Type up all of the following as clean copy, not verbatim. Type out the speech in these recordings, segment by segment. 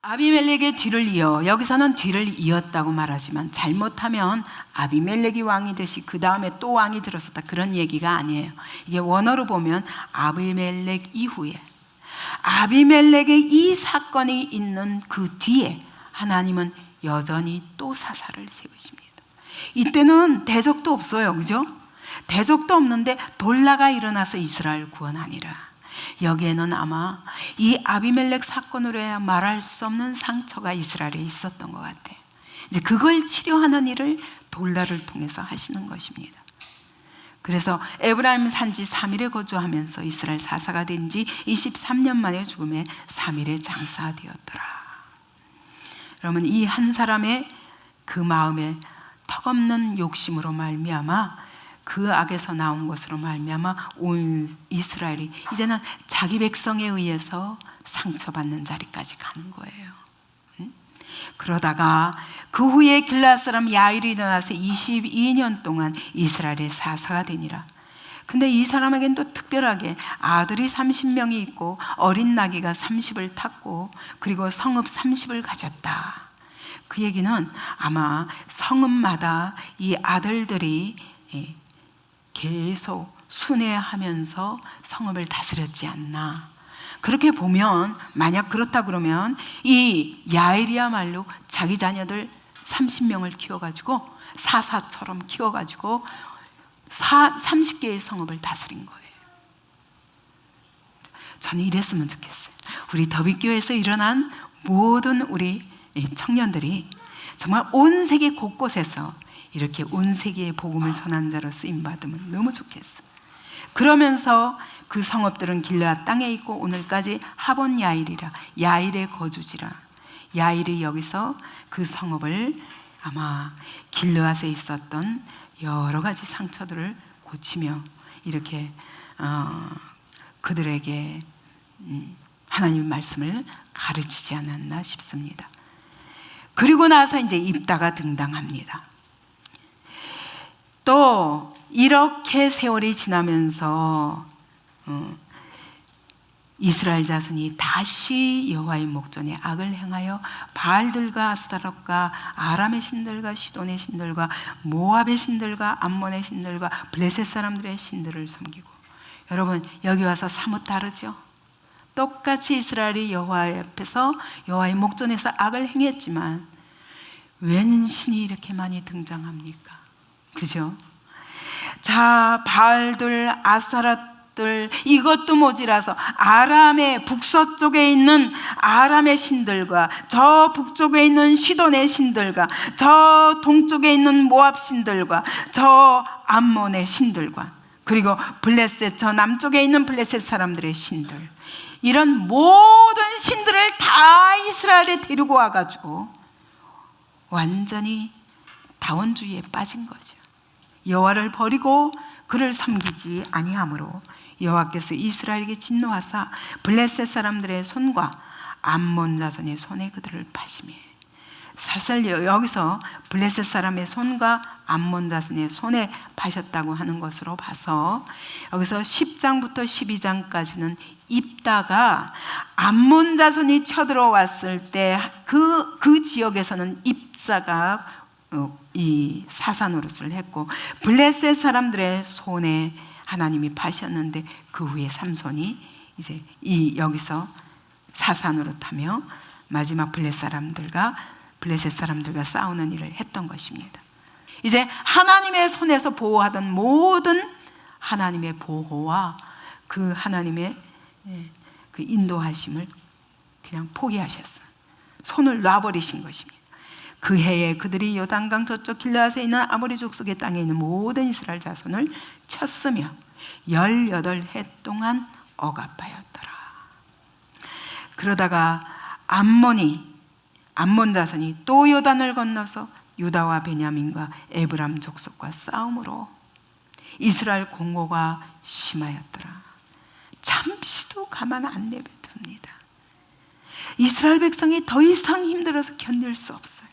아비멜렉의 뒤를 이어, 여기서는 뒤를 이었다고 말하지만 잘못하면 아비멜렉이 왕이 되시 그 다음에 또 왕이 들어섰다, 그런 얘기가 아니에요. 이게 원어로 보면 아비멜렉 이후에, 아비멜렉의 이 사건이 있는 그 뒤에 하나님은 여전히 또 사사를 세우십니다. 이때는 대적도 없어요, 그죠? 대적도 없는데 돌나가 일어나서 이스라엘 구원하니라. 여기에는 아마 이 아비멜렉 사건으로 해야 말할 수 없는 상처가 이스라엘에 있었던 것 같아요. 이제 그걸 치료하는 일을 돌나를 통해서 하시는 것입니다. 그래서 에브라임 산지 3일에 거주하면서 이스라엘 사사가 된 지 23년 만에 죽음에 3일에 장사되었더라. 그러면 이 한 사람의 그 마음에 턱없는 욕심으로 말미암아, 그 악에서 나온 것으로 말미암아 온 이스라엘이 이제는 자기 백성에 의해서 상처받는 자리까지 가는 거예요. 그러다가 그 후에 길르앗 사람 야일이 일어나서 22년 동안 이스라엘의 사사가 되니라. 근데 이 사람에겐 또 특별하게 아들이 30명이 있고 어린 나귀가 30을 탔고 그리고 성읍 30을 가졌다. 그 얘기는 아마 성읍마다 이 아들들이 계속 순회하면서 성읍을 다스렸지 않나. 그렇게 보면, 만약 그렇다 그러면 이 야일이야말로 자기 자녀들 30명을 키워가지고 사사처럼 키워가지고 30개의 성읍을 다스린 거예요. 저는 이랬으면 좋겠어요. 우리 더비교회에서 일어난 모든 우리 청년들이 정말 온 세계 곳곳에서 이렇게 온 세계의 복음을 전한 자로 쓰임받으면 너무 좋겠어요. 그러면서 그 성읍들은 길르앗 땅에 있고 오늘까지 하본 야일이라, 야일의 거주지라. 야일이 여기서 그 성읍을 아마 길르앗에 있었던 여러 가지 상처들을 고치며 이렇게 그들에게 하나님의 말씀을 가르치지 않았나 싶습니다. 그리고 나서 이제 입다가 등장합니다. 또 이렇게 세월이 지나면서 이스라엘 자손이 다시 여호와의 목전에 악을 행하여 바알들과 아스타롯과 아람의 신들과 시돈의 신들과 모압의 신들과 암몬의 신들과 블레셋 사람들의 신들을 섬기고. 여러분, 여기 와서 사뭇 다르죠? 똑같이 이스라엘이 여호와 앞에서 여호와의 목전에서 악을 행했지만 웬 신이 이렇게 많이 등장합니까? 그죠? 자, 바알들, 아스타롯들, 이것도 모자라서 아람의 북서쪽에 있는 아람의 신들과 저 북쪽에 있는 시돈의 신들과 저 동쪽에 있는 모압 신들과 저 암몬의 신들과 그리고 블레셋, 저 남쪽에 있는 블레셋 사람들의 신들, 이런 모든 신들을 다 이스라엘에 데리고 와가지고 완전히 다원주의에 빠진 거죠. 여호와를 버리고 그를 섬기지 아니하므로 여호와께서 이스라엘에게 진노하사 블레셋 사람들의 손과 암몬 자손의 손에 그들을 파시매. 사실 여기서 블레셋 사람의 손과 암몬 자손의 손에 파셨다고 하는 것으로 봐서 여기서 10장부터 12장까지는 입다가 암몬 자손이 쳐들어왔을 때 그 지역에서는 입사가 이 사사 노릇을 했고 블레셋 사람들의 손에 하나님이 파셨는데 그 후에 삼손이 이제 여기서 사사 노릇하며 마지막 블레셋 사람들과 싸우는 일을 했던 것입니다. 이제 하나님의 손에서 보호하던 모든 하나님의 보호와 그 하나님의 그 인도하심을 그냥 포기하셨어요. 손을 놔버리신 것입니다. 그 해에 그들이 요단강 저쪽 길르앗에 있는 아모리 족속의 땅에 있는 모든 이스라엘 자손을 쳤으며 18해 동안 억압하였더라. 그러다가 암몬 자손이 또 요단을 건너서 유다와 베냐민과 에브람 족속과 싸움으로 이스라엘 공고가 심하였더라. 잠시도 가만 안 내버립니다. 이스라엘 백성이 더 이상 힘들어서 견딜 수 없어요.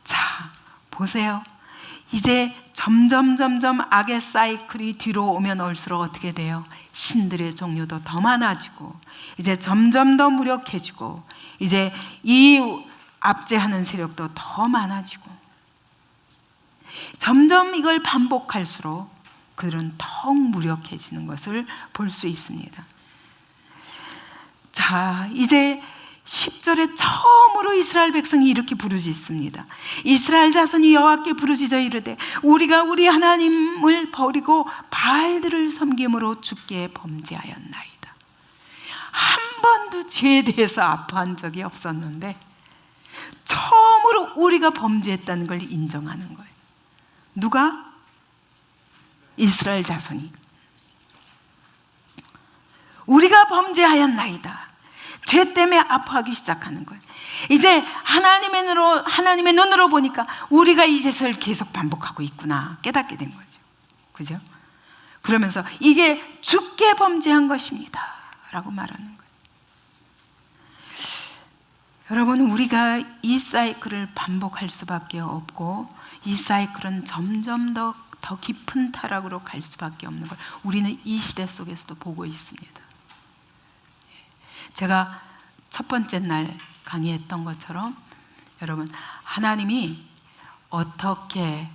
자, 보세요. 이제 점점 악의 사이클이 뒤로 오면 올수록 어떻게 돼요? 신들의 종류도 더 많아지고, 이제 점점 더 무력해지고, 이제 이 압제하는 세력도 더 많아지고, 점점 이걸 반복할수록 그들은 더욱 무력해지는 것을 볼 수 있습니다. 자, 이제 10절에 처음으로 이스라엘 백성이 이렇게 부르짖습니다. 이스라엘 자손이 여호와께 부르짖어 이르되 우리가 우리 하나님을 버리고 바알들을 섬김으로 주께 범죄하였나이다. 한 번도 죄에 대해서 아파한 적이 없었는데 처음으로 우리가 범죄했다는 걸 인정하는 거예요. 누가? 이스라엘 자손이. 우리가 범죄하였나이다. 죄 때문에 아파하기 시작하는 거예요. 이제 하나님의 눈으로 보니까 우리가 이 짓을 계속 반복하고 있구나 깨닫게 된 거죠. 그죠? 그러면서 이게 주께 범죄한 것입니다 라고 말하는 거예요. 여러분, 우리가 이 사이클을 반복할 수밖에 없고, 이 사이클은 점점 더 깊은 타락으로 갈 수밖에 없는 걸 우리는 이 시대 속에서도 보고 있습니다. 제가 첫 번째 날 강의했던 것처럼 여러분, 하나님이 어떻게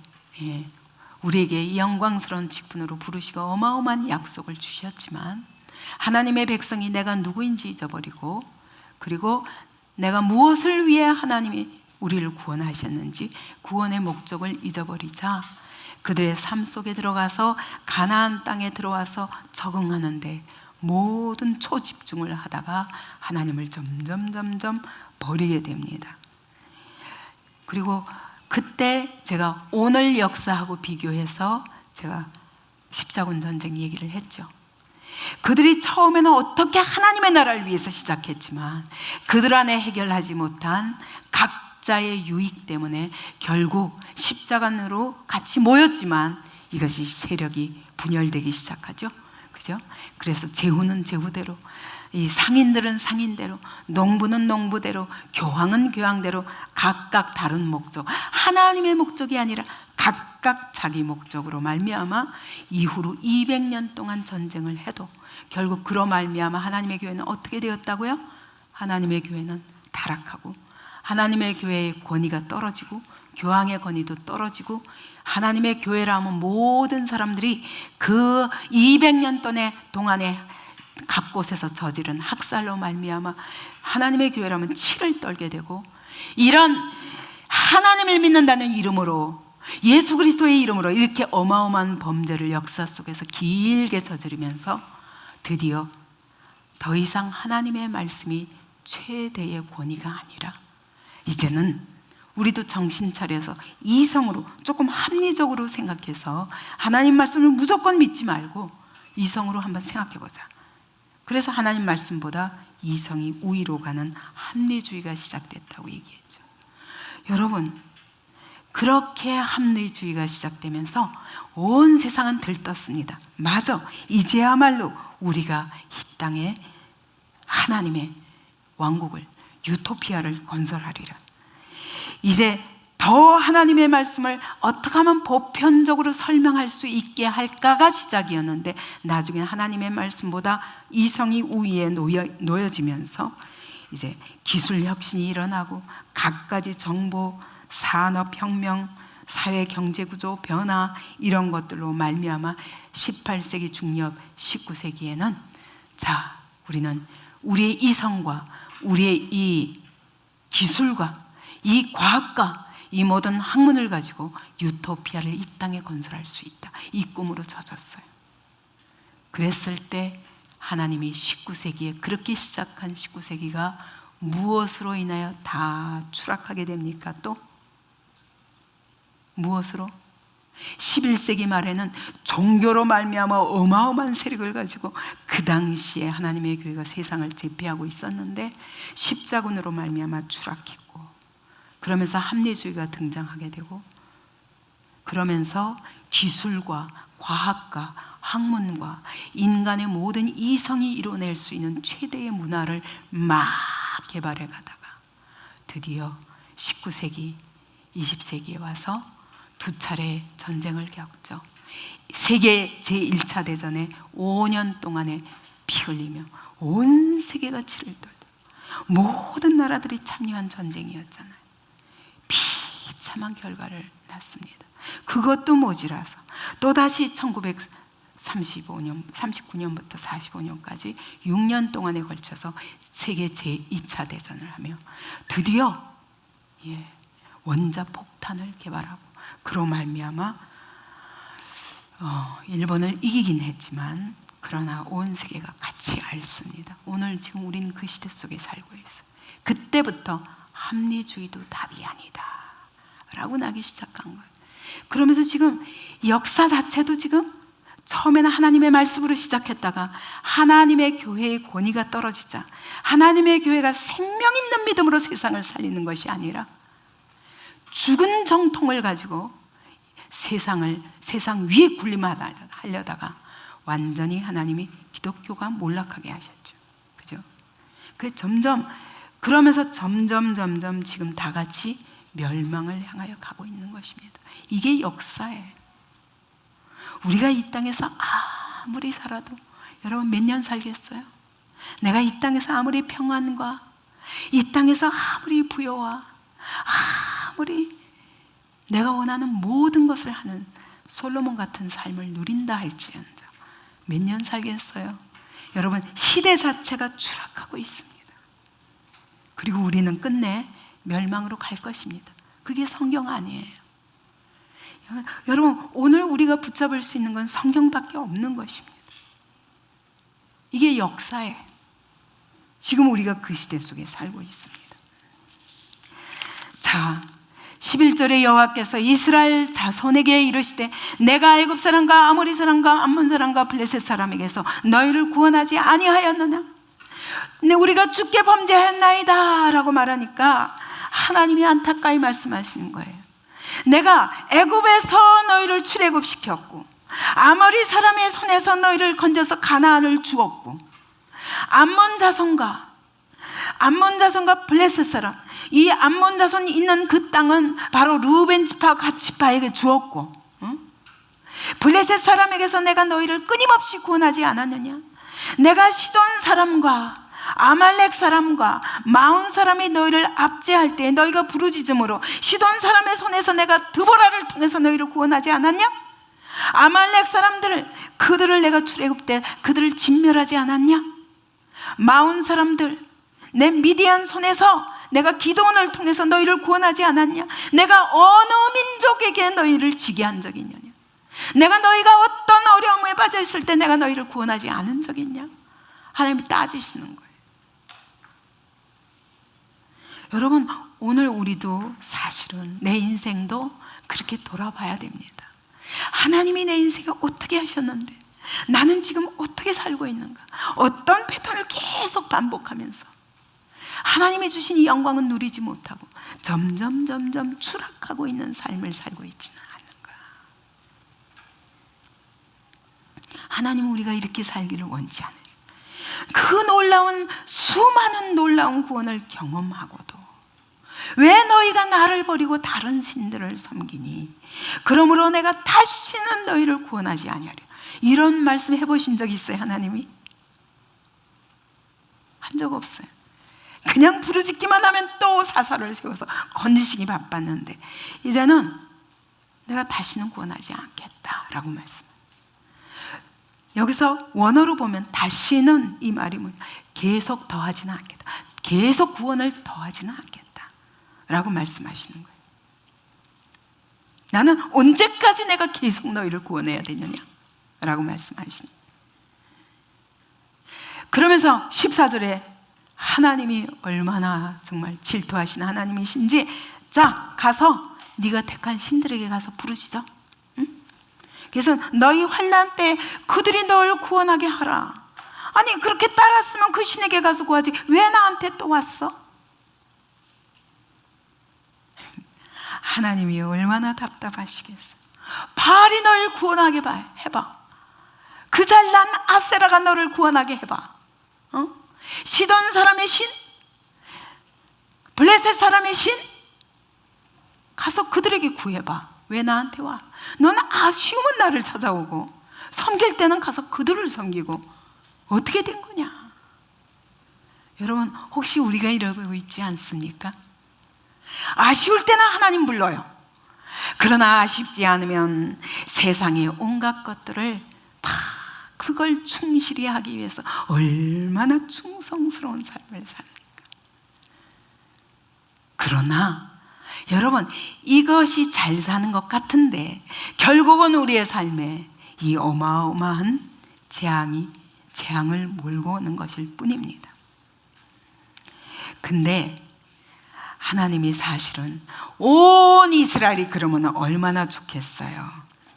우리에게 이 영광스러운 직분으로 부르시고 어마어마한 약속을 주셨지만, 하나님의 백성이 내가 누구인지 잊어버리고, 그리고 내가 무엇을 위해 하나님이 우리를 구원하셨는지 구원의 목적을 잊어버리자 그들의 삶 속에 들어가서 가나안 땅에 들어와서 적응하는데 모든 초집중을 하다가 하나님을 점점 버리게 됩니다. 그리고 그때 제가 오늘 역사하고 비교해서 제가 십자군 전쟁 얘기를 했죠. 그들이 처음에는 어떻게 하나님의 나라를 위해서 시작했지만 그들 안에 해결하지 못한 각자의 유익 때문에 결국 십자군으로 같이 모였지만 이것이 세력이 분열되기 시작하죠. 그죠? 그래서 제후는 제후대로, 이 상인들은 상인대로, 농부는 농부대로, 교황은 교황대로 각각 다른 목적, 하나님의 목적이 아니라 각각 자기 목적으로 말미암아 이후로 200년 동안 전쟁을 해도 결국 그로 말미암아 하나님의 교회는 어떻게 되었다고요? 하나님의 교회는 타락하고 하나님의 교회의 권위가 떨어지고 교황의 권위도 떨어지고, 하나님의 교회라 하면 모든 사람들이 그 200년 동안에 각 곳에서 저지른 학살로 말미암아 하나님의 교회라면 치를 떨게 되고, 이런 하나님을 믿는다는 이름으로, 예수 그리스도의 이름으로 이렇게 어마어마한 범죄를 역사 속에서 길게 저지르면서 드디어 더 이상 하나님의 말씀이 최대의 권위가 아니라 이제는 우리도 정신 차려서 이성으로, 조금 합리적으로 생각해서 하나님 말씀을 무조건 믿지 말고 이성으로 한번 생각해 보자. 그래서 하나님 말씀보다 이성이 우위로 가는 합리주의가 시작됐다고 얘기했죠. 여러분, 그렇게 합리주의가 시작되면서 온 세상은 들떴습니다. 맞아, 이제야말로 우리가 이 땅에 하나님의 왕국을, 유토피아를 건설하리라. 이제 더 하나님의 말씀을 어떻게 하면 보편적으로 설명할 수 있게 할까가 시작이었는데, 나중에 하나님의 말씀보다 이성이 우위에 놓여지면서 이제 기술 혁신이 일어나고 갖가지 정보, 산업혁명, 사회 경제 구조 변화, 이런 것들로 말미암아 18세기 중엽 19세기에는 자, 우리는 우리의 이성과 우리의 이 기술과 이 과학과 이 모든 학문을 가지고 유토피아를 이 땅에 건설할 수 있다, 이 꿈으로 젖었어요. 그랬을 때 하나님이 19세기에 그렇게 시작한 19세기가 무엇으로 인하여 다 추락하게 됩니까? 또 무엇으로? 11세기 말에는 종교로 말미암아 어마어마한 세력을 가지고 그 당시에 하나님의 교회가 세상을 제패하고 있었는데 십자군으로 말미암아 추락했고, 그러면서 합리주의가 등장하게 되고, 그러면서 기술과 과학과 학문과 인간의 모든 이성이 이뤄낼 수 있는 최대의 문화를 막 개발해 가다가 드디어 19세기, 20세기에 와서 두 차례 전쟁을 겪죠. 세계 제1차 대전에 5년 동안에 피 흘리며 온 세계가 치를 떨고 모든 나라들이 참여한 전쟁이었잖아요. 비참한 결과를 낳습니다. 그것도 모자라서 또다시 39년부터 45년까지 6년 동안에 걸쳐서 세계 제2차 대전을 하며 드디어 원자폭탄을 개발하고 그로 말미암아 일본을 이기긴 했지만 그러나 온 세계가 같이 앓습니다. 오늘 지금 우리는 그 시대 속에 살고 있어요. 그때부터 합리주의도 답이 아니다 라고 나기 시작한 거예요. 그러면서 지금 역사 자체도 지금 처음에는 하나님의 말씀으로 시작했다가 하나님의 교회의 권위가 떨어지자 하나님의 교회가 생명 있는 믿음으로 세상을 살리는 것이 아니라 죽은 정통을 가지고 세상 위에 군림하려다가 완전히 하나님이 기독교가 몰락하게 하셨죠. 그죠? 그러면서 점점 지금 다 같이 멸망을 향하여 가고 있는 것입니다. 이게 역사예요. 우리가 이 땅에서 아무리 살아도 여러분 몇 년 살겠어요? 내가 이 땅에서 아무리 평안과 이 땅에서 아무리 부여와 아무리 내가 원하는 모든 것을 하는 솔로몬 같은 삶을 누린다 할지언정 몇 년 살겠어요? 여러분 시대 자체가 추락하고 있습니다. 그리고 우리는 끝내 멸망으로 갈 것입니다. 그게 성경 아니에요. 여러분 오늘 우리가 붙잡을 수 있는 건 성경밖에 없는 것입니다. 이게 역사예요. 지금 우리가 그 시대 속에 살고 있습니다. 자, 11절에 여호와께서 이스라엘 자손에게 이르시되 내가 애굽 사람과 아모리 사람과 암몬 사람과 블레셋 사람에게서 너희를 구원하지 아니하였느냐? 근데 우리가 주께 범죄했나이다 라고 말하니까 하나님이 안타까이 말씀하시는 거예요. 내가 애굽에서 너희를 출애굽시켰고 아모리 사람의 손에서 너희를 건져서 가나안을 주었고 암몬 자손과 블레셋 사람, 이 암몬 자손이 있는 그 땅은 바로 루벤 지파 갓 지파에게 주었고 블레셋 사람에게서 내가 너희를 끊임없이 구원하지 않았느냐? 내가 시돈 사람과 아말렉 사람과 마온 사람이 너희를 압제할 때 너희가 부르짖음으로 시돈 사람의 손에서 내가 드보라를 통해서 너희를 구원하지 않았냐? 아말렉 사람들을 그들을 내가 출애굽 때 그들을 진멸하지 않았냐? 마온 사람들 내 미디안 손에서 내가 기도원을 통해서 너희를 구원하지 않았냐? 내가 어느 민족에게 너희를 지게 한 적이 있느냐? 내가 너희가 어떤 어려움에 빠져 있을 때 내가 너희를 구원하지 않은 적이 있냐? 하나님이 따지시는 거예요. 여러분 오늘 우리도 사실은 내 인생도 그렇게 돌아봐야 됩니다. 하나님이 내 인생에 어떻게 하셨는데 나는 지금 어떻게 살고 있는가? 어떤 패턴을 계속 반복하면서 하나님이 주신 이 영광은 누리지 못하고 점점 추락하고 있는 삶을 살고 있지는 않는가? 하나님은 우리가 이렇게 살기를 원치 않으세요. 그 놀라운 수많은 놀라운 구원을 경험하고도 왜 너희가 나를 버리고 다른 신들을 섬기니? 그러므로 내가 다시는 너희를 구원하지 아니하리라. 이런 말씀 해보신 적 있어요? 하나님이? 한 적 없어요. 그냥 부르짖기만 하면 또 사사를 세워서 건지시기 바빴는데 이제는 내가 다시는 구원하지 않겠다라고 말씀해요. 여기서 원어로 보면 다시는 이 말이 뭐냐? 계속 더하지는 않겠다. 계속 구원을 더하지는 않겠다 라고 말씀하시는 거예요. 나는 언제까지 내가 계속 너희를 구원해야 되느냐 라고 말씀하시는 거예요. 그러면서 14절에 하나님이 얼마나 정말 질투하시는 하나님이신지 자 가서 네가 택한 신들에게 가서 부르짖어. 그래서 너희 환난 때 그들이 너를 구원하게 하라. 아니 그렇게 따랐으면 그 신에게 가서 구하지 왜 나한테 또 왔어? 하나님이 얼마나 답답하시겠어요. 바알이 너를 구원하게 해봐. 그 잘난 아세라가 너를 구원하게 해봐. 시돈 사람의 신, 블레셋 사람의 신, 가서 그들에게 구해봐. 왜 나한테 와? 너는 아쉬우면 나를 찾아오고 섬길 때는 가서 그들을 섬기고. 어떻게 된 거냐? 여러분, 혹시 우리가 이러고 있지 않습니까? 아쉬울 때는 하나님 불러요. 그러나 아쉽지 않으면 세상의 온갖 것들을 다 그걸 충실히 하기 위해서 얼마나 충성스러운 삶을 삽니까? 그러나 여러분, 이것이 잘 사는 것 같은데 결국은 우리의 삶에 이 어마어마한 재앙을 몰고 오는 것일 뿐입니다. 근데 하나님이 사실은 온 이스라엘이 그러면 얼마나 좋겠어요.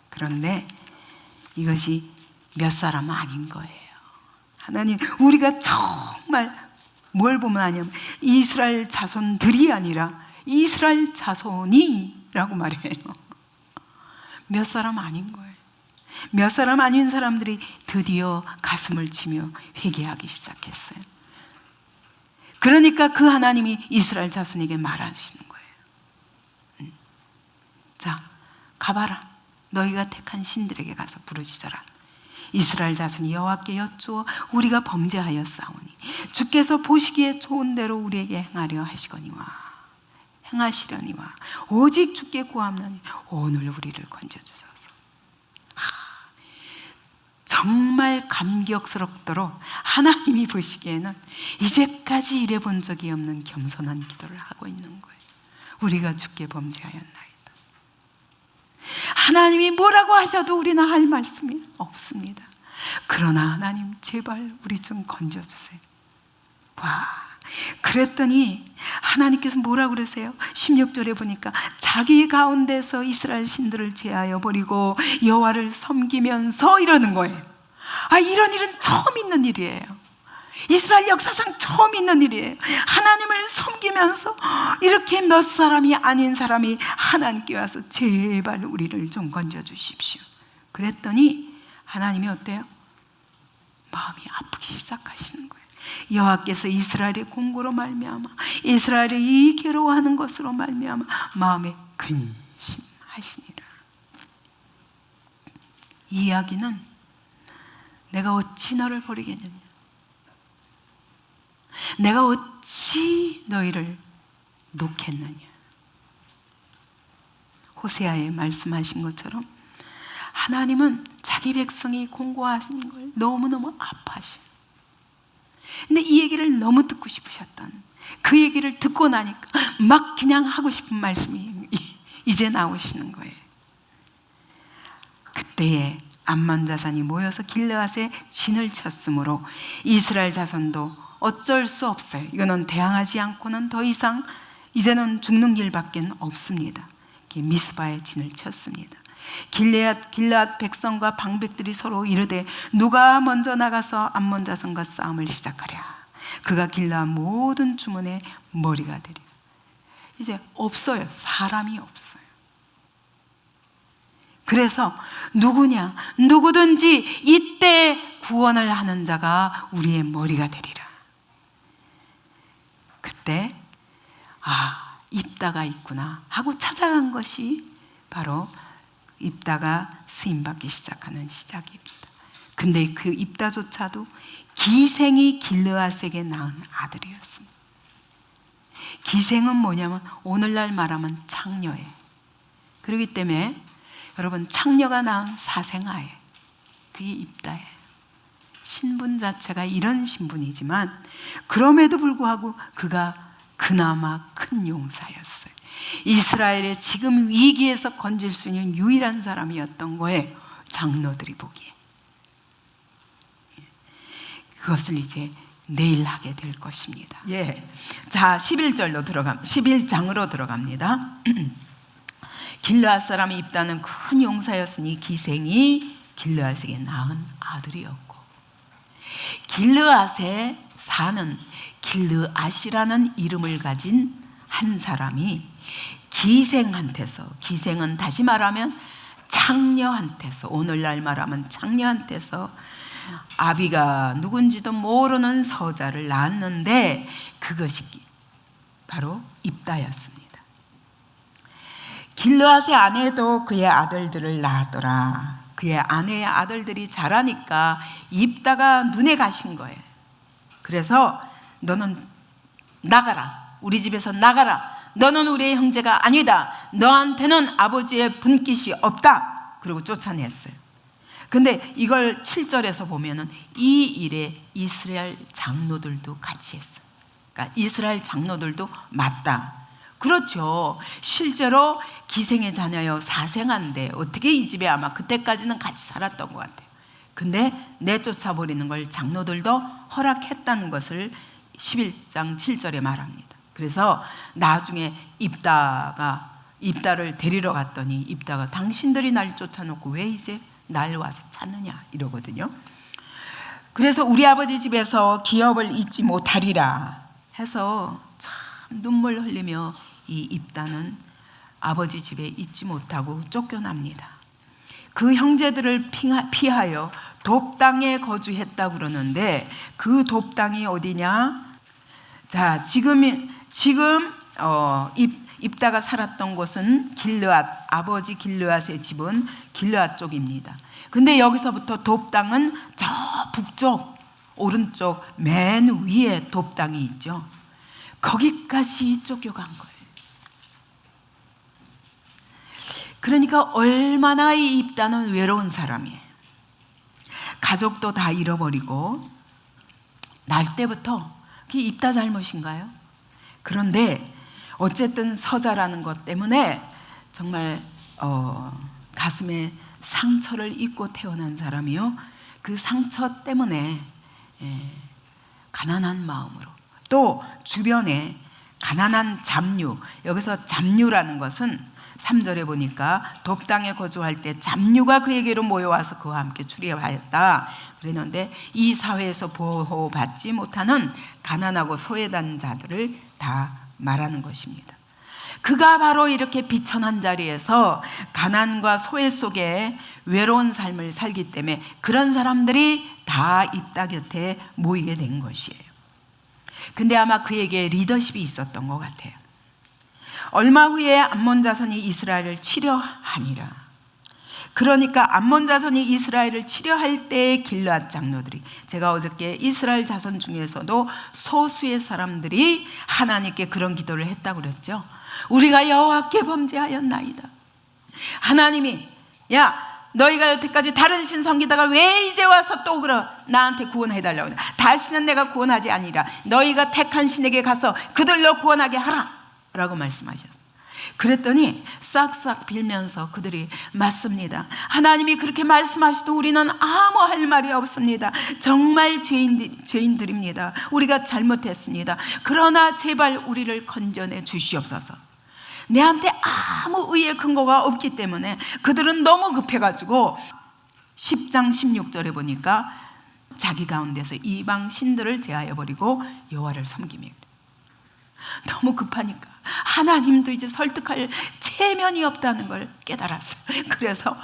그런데 이것이 몇 사람 아닌 거예요. 하나님, 우리가 정말 뭘 보면 아냐면 이스라엘 자손들이 아니라 이스라엘 자손이라고 말해요. 몇 사람 아닌 거예요. 몇 사람 아닌 사람들이 드디어 가슴을 치며 회개하기 시작했어요. 그러니까 그 하나님이 이스라엘 자손에게 말하시는 거예요. 자, 가봐라. 너희가 택한 신들에게 가서 부르짖어라. 이스라엘 자손이 여호와께 여쭈어 우리가 범죄하였사오니 주께서 보시기에 좋은 대로 우리에게 행하시려니와 오직 주께 구하노니 오늘 우리를 건져주소서. 정말 감격스럽도록 하나님이 보시기에는 이제까지 일해본 적이 없는 겸손한 기도를 하고 있는 거예요. 우리가 주께 범죄하였나이다. 하나님이 뭐라고 하셔도 우리는 할 말씀이 없습니다. 그러나 하나님, 제발 우리 좀 건져주세요. 와, 그랬더니 하나님께서 뭐라고 그러세요? 16절에 보니까 자기 가운데서 이스라엘 신들을 제하여 버리고 여호와를 섬기면서 이러는 거예요. 이런 일은 처음 있는 일이에요. 이스라엘 역사상 처음 있는 일이에요. 하나님을 섬기면서 이렇게 몇 사람이 아닌 사람이 하나님께 와서 제발 우리를 좀 건져주십시오. 그랬더니 하나님이 어때요? 마음이 아프기 시작하시는 거예요. 여호와께서 이스라엘의 공고로 말미암아 이스라엘이 이 괴로워하는 것으로 말미암아 마음에 근심하시니라. 이 이야기는 내가 어찌 너를 버리겠느냐, 내가 어찌 너희를 놓겠느냐. 호세아에 말씀하신 것처럼 하나님은 자기 백성이 공고하시는 걸 너무너무 아파하셔요. 근데 이 얘기를 너무 듣고 싶으셨던, 그 얘기를 듣고 나니까 막 그냥 하고 싶은 말씀이 이제 나오시는 거예요. 그때에 암몬 자손이 모여서 길르앗에 진을 쳤으므로 이스라엘 자손도 어쩔 수 없어요. 이거는 대항하지 않고는 더 이상 이제는 죽는 길밖에 없습니다. 미스바에 진을 쳤습니다. 길르앗 백성과 방백들이 서로 이르되 누가 먼저 나가서 암몬 자손과 싸움을 시작하랴. 그가 길르앗 모든 주문의 머리가 되리라. 이제 없어요. 사람이 없어요. 그래서 누구든지 이때 구원을 하는 자가 우리의 머리가 되리라. 그때 입다가 있구나 하고 찾아간 것이 바로 입다가 쓰임받기 시작하는 시작입니다. 근데 그 입다조차도 기생이 길르앗에게 낳은 아들이었습니다. 기생은 뭐냐면 오늘날 말하면 창녀예요. 그렇기 때문에 여러분, 창녀가 낳은 사생아예요. 그게 입다예요. 신분 자체가 이런 신분이지만 그럼에도 불구하고 그가 그나마 큰 용사였어요. 이스라엘의 지금 위기에서 건질 수 있는 유일한 사람이었던 거예요. 장로들이 보기에. 그것을 이제 내일 하게 될 것입니다. 자, 11장으로 들어갑니다. 길르앗 사람이 입다는 큰 용사였으니 기생이 길르앗에게 낳은 아들이었고, 길르앗에 사는 길르앗이라는 이름을 가진 한 사람이 기생한테서, 기생은 다시 말하면 장녀한테서, 오늘날 말하면 장녀한테서 아비가 누군지도 모르는 서자를 낳았는데 그것이 바로 입다였습니다. 길르앗의 아내도 그의 아들들을 낳았더라. 그의 아내의 아들들이 자라니까 입다가 눈에 가신 거예요. 그래서 너는 나가라. 우리 집에서 나가라. 너는 우리의 형제가 아니다. 너한테는 아버지의 분깃이 없다. 그리고 쫓아냈어요. 근데 이걸 7절에서 보면은 이 일에 이스라엘 장로들도 같이 했어요. 그러니까 이스라엘 장로들도 맞다. 그렇죠. 실제로 기생의 자녀여 사생아인데 어떻게 이 집에 아마 그때까지는 같이 살았던 것 같아요. 근데 내쫓아 버리는 걸 장로들도 허락했다는 것을 11장 7절에 말합니다. 그래서 나중에 입다를 데리러 갔더니 입다가 당신들이 날 쫓아놓고 왜 이제 날 와서 찾느냐 이러거든요. 그래서 우리 아버지 집에서 기업을 잊지 못하리라 해서 참 눈물 흘리며 이 입다는 아버지 집에 있지 못하고 쫓겨납니다. 그 형제들을 피하여 돕당에 거주했다고 그러는데 그 돕당이 어디냐? 자, 지금 입다가 살았던 곳은 길르앗, 아버지 길르앗의 집은 길르앗 쪽입니다. 근데 여기서부터 돕당은 저 북쪽 오른쪽 맨 위에 돕당이 있죠. 거기까지 쫓겨간 거예요. 그러니까 얼마나 이 입다는 외로운 사람이에요. 가족도 다 잃어버리고 날 때부터 그게 입다 잘못인가요? 그런데 어쨌든 서자라는 것 때문에 정말 가슴에 상처를 입고 태어난 사람이요. 그 상처 때문에 가난한 마음으로 또 주변에 가난한 잡류, 여기서 잡류라는 것은 3절에 보니까 돕당에 거주할 때 잡류가 그에게로 모여와서 그와 함께 출입하였다 그랬는데 이 사회에서 보호받지 못하는 가난하고 소외된 자들을 다 말하는 것입니다. 그가 바로 이렇게 비천한 자리에서 가난과 소외 속에 외로운 삶을 살기 때문에 그런 사람들이 다 입다 곁에 모이게 된 것이에요. 근데 아마 그에게 리더십이 있었던 것 같아요. 얼마 후에 암몬 자손이 이스라엘을 치려하니라. 그러니까 암몬 자손이 이스라엘을 치려할 때 길르앗 장로들이, 제가 어저께 이스라엘 자손 중에서도 소수의 사람들이 하나님께 그런 기도를 했다고 그랬죠. 우리가 여호와께 범죄하였나이다. 하나님이 야 너희가 여태까지 다른 신 섬기다가 왜 이제 와서 또 나한테 구원해달라고 그래. 다시는 내가 구원하지 아니라 너희가 택한 신에게 가서 그들로 구원하게 하라 라고 말씀하셨어요. 그랬더니 싹싹 빌면서 그들이 맞습니다. 하나님이 그렇게 말씀하셔도 우리는 아무 할 말이 없습니다. 정말 죄인들입니다. 우리가 잘못했습니다. 그러나 제발 우리를 건져내 주시옵소서. 내한테 아무 의의 근거가 없기 때문에 그들은 너무 급해가지고 10장 16절에 보니까 자기 가운데서 이방 신들을 제하여 버리고 여호와를 섬기며 너무 급하니까 하나님도 이제 설득할 체면이 없다는 걸 깨달았어요. 그래서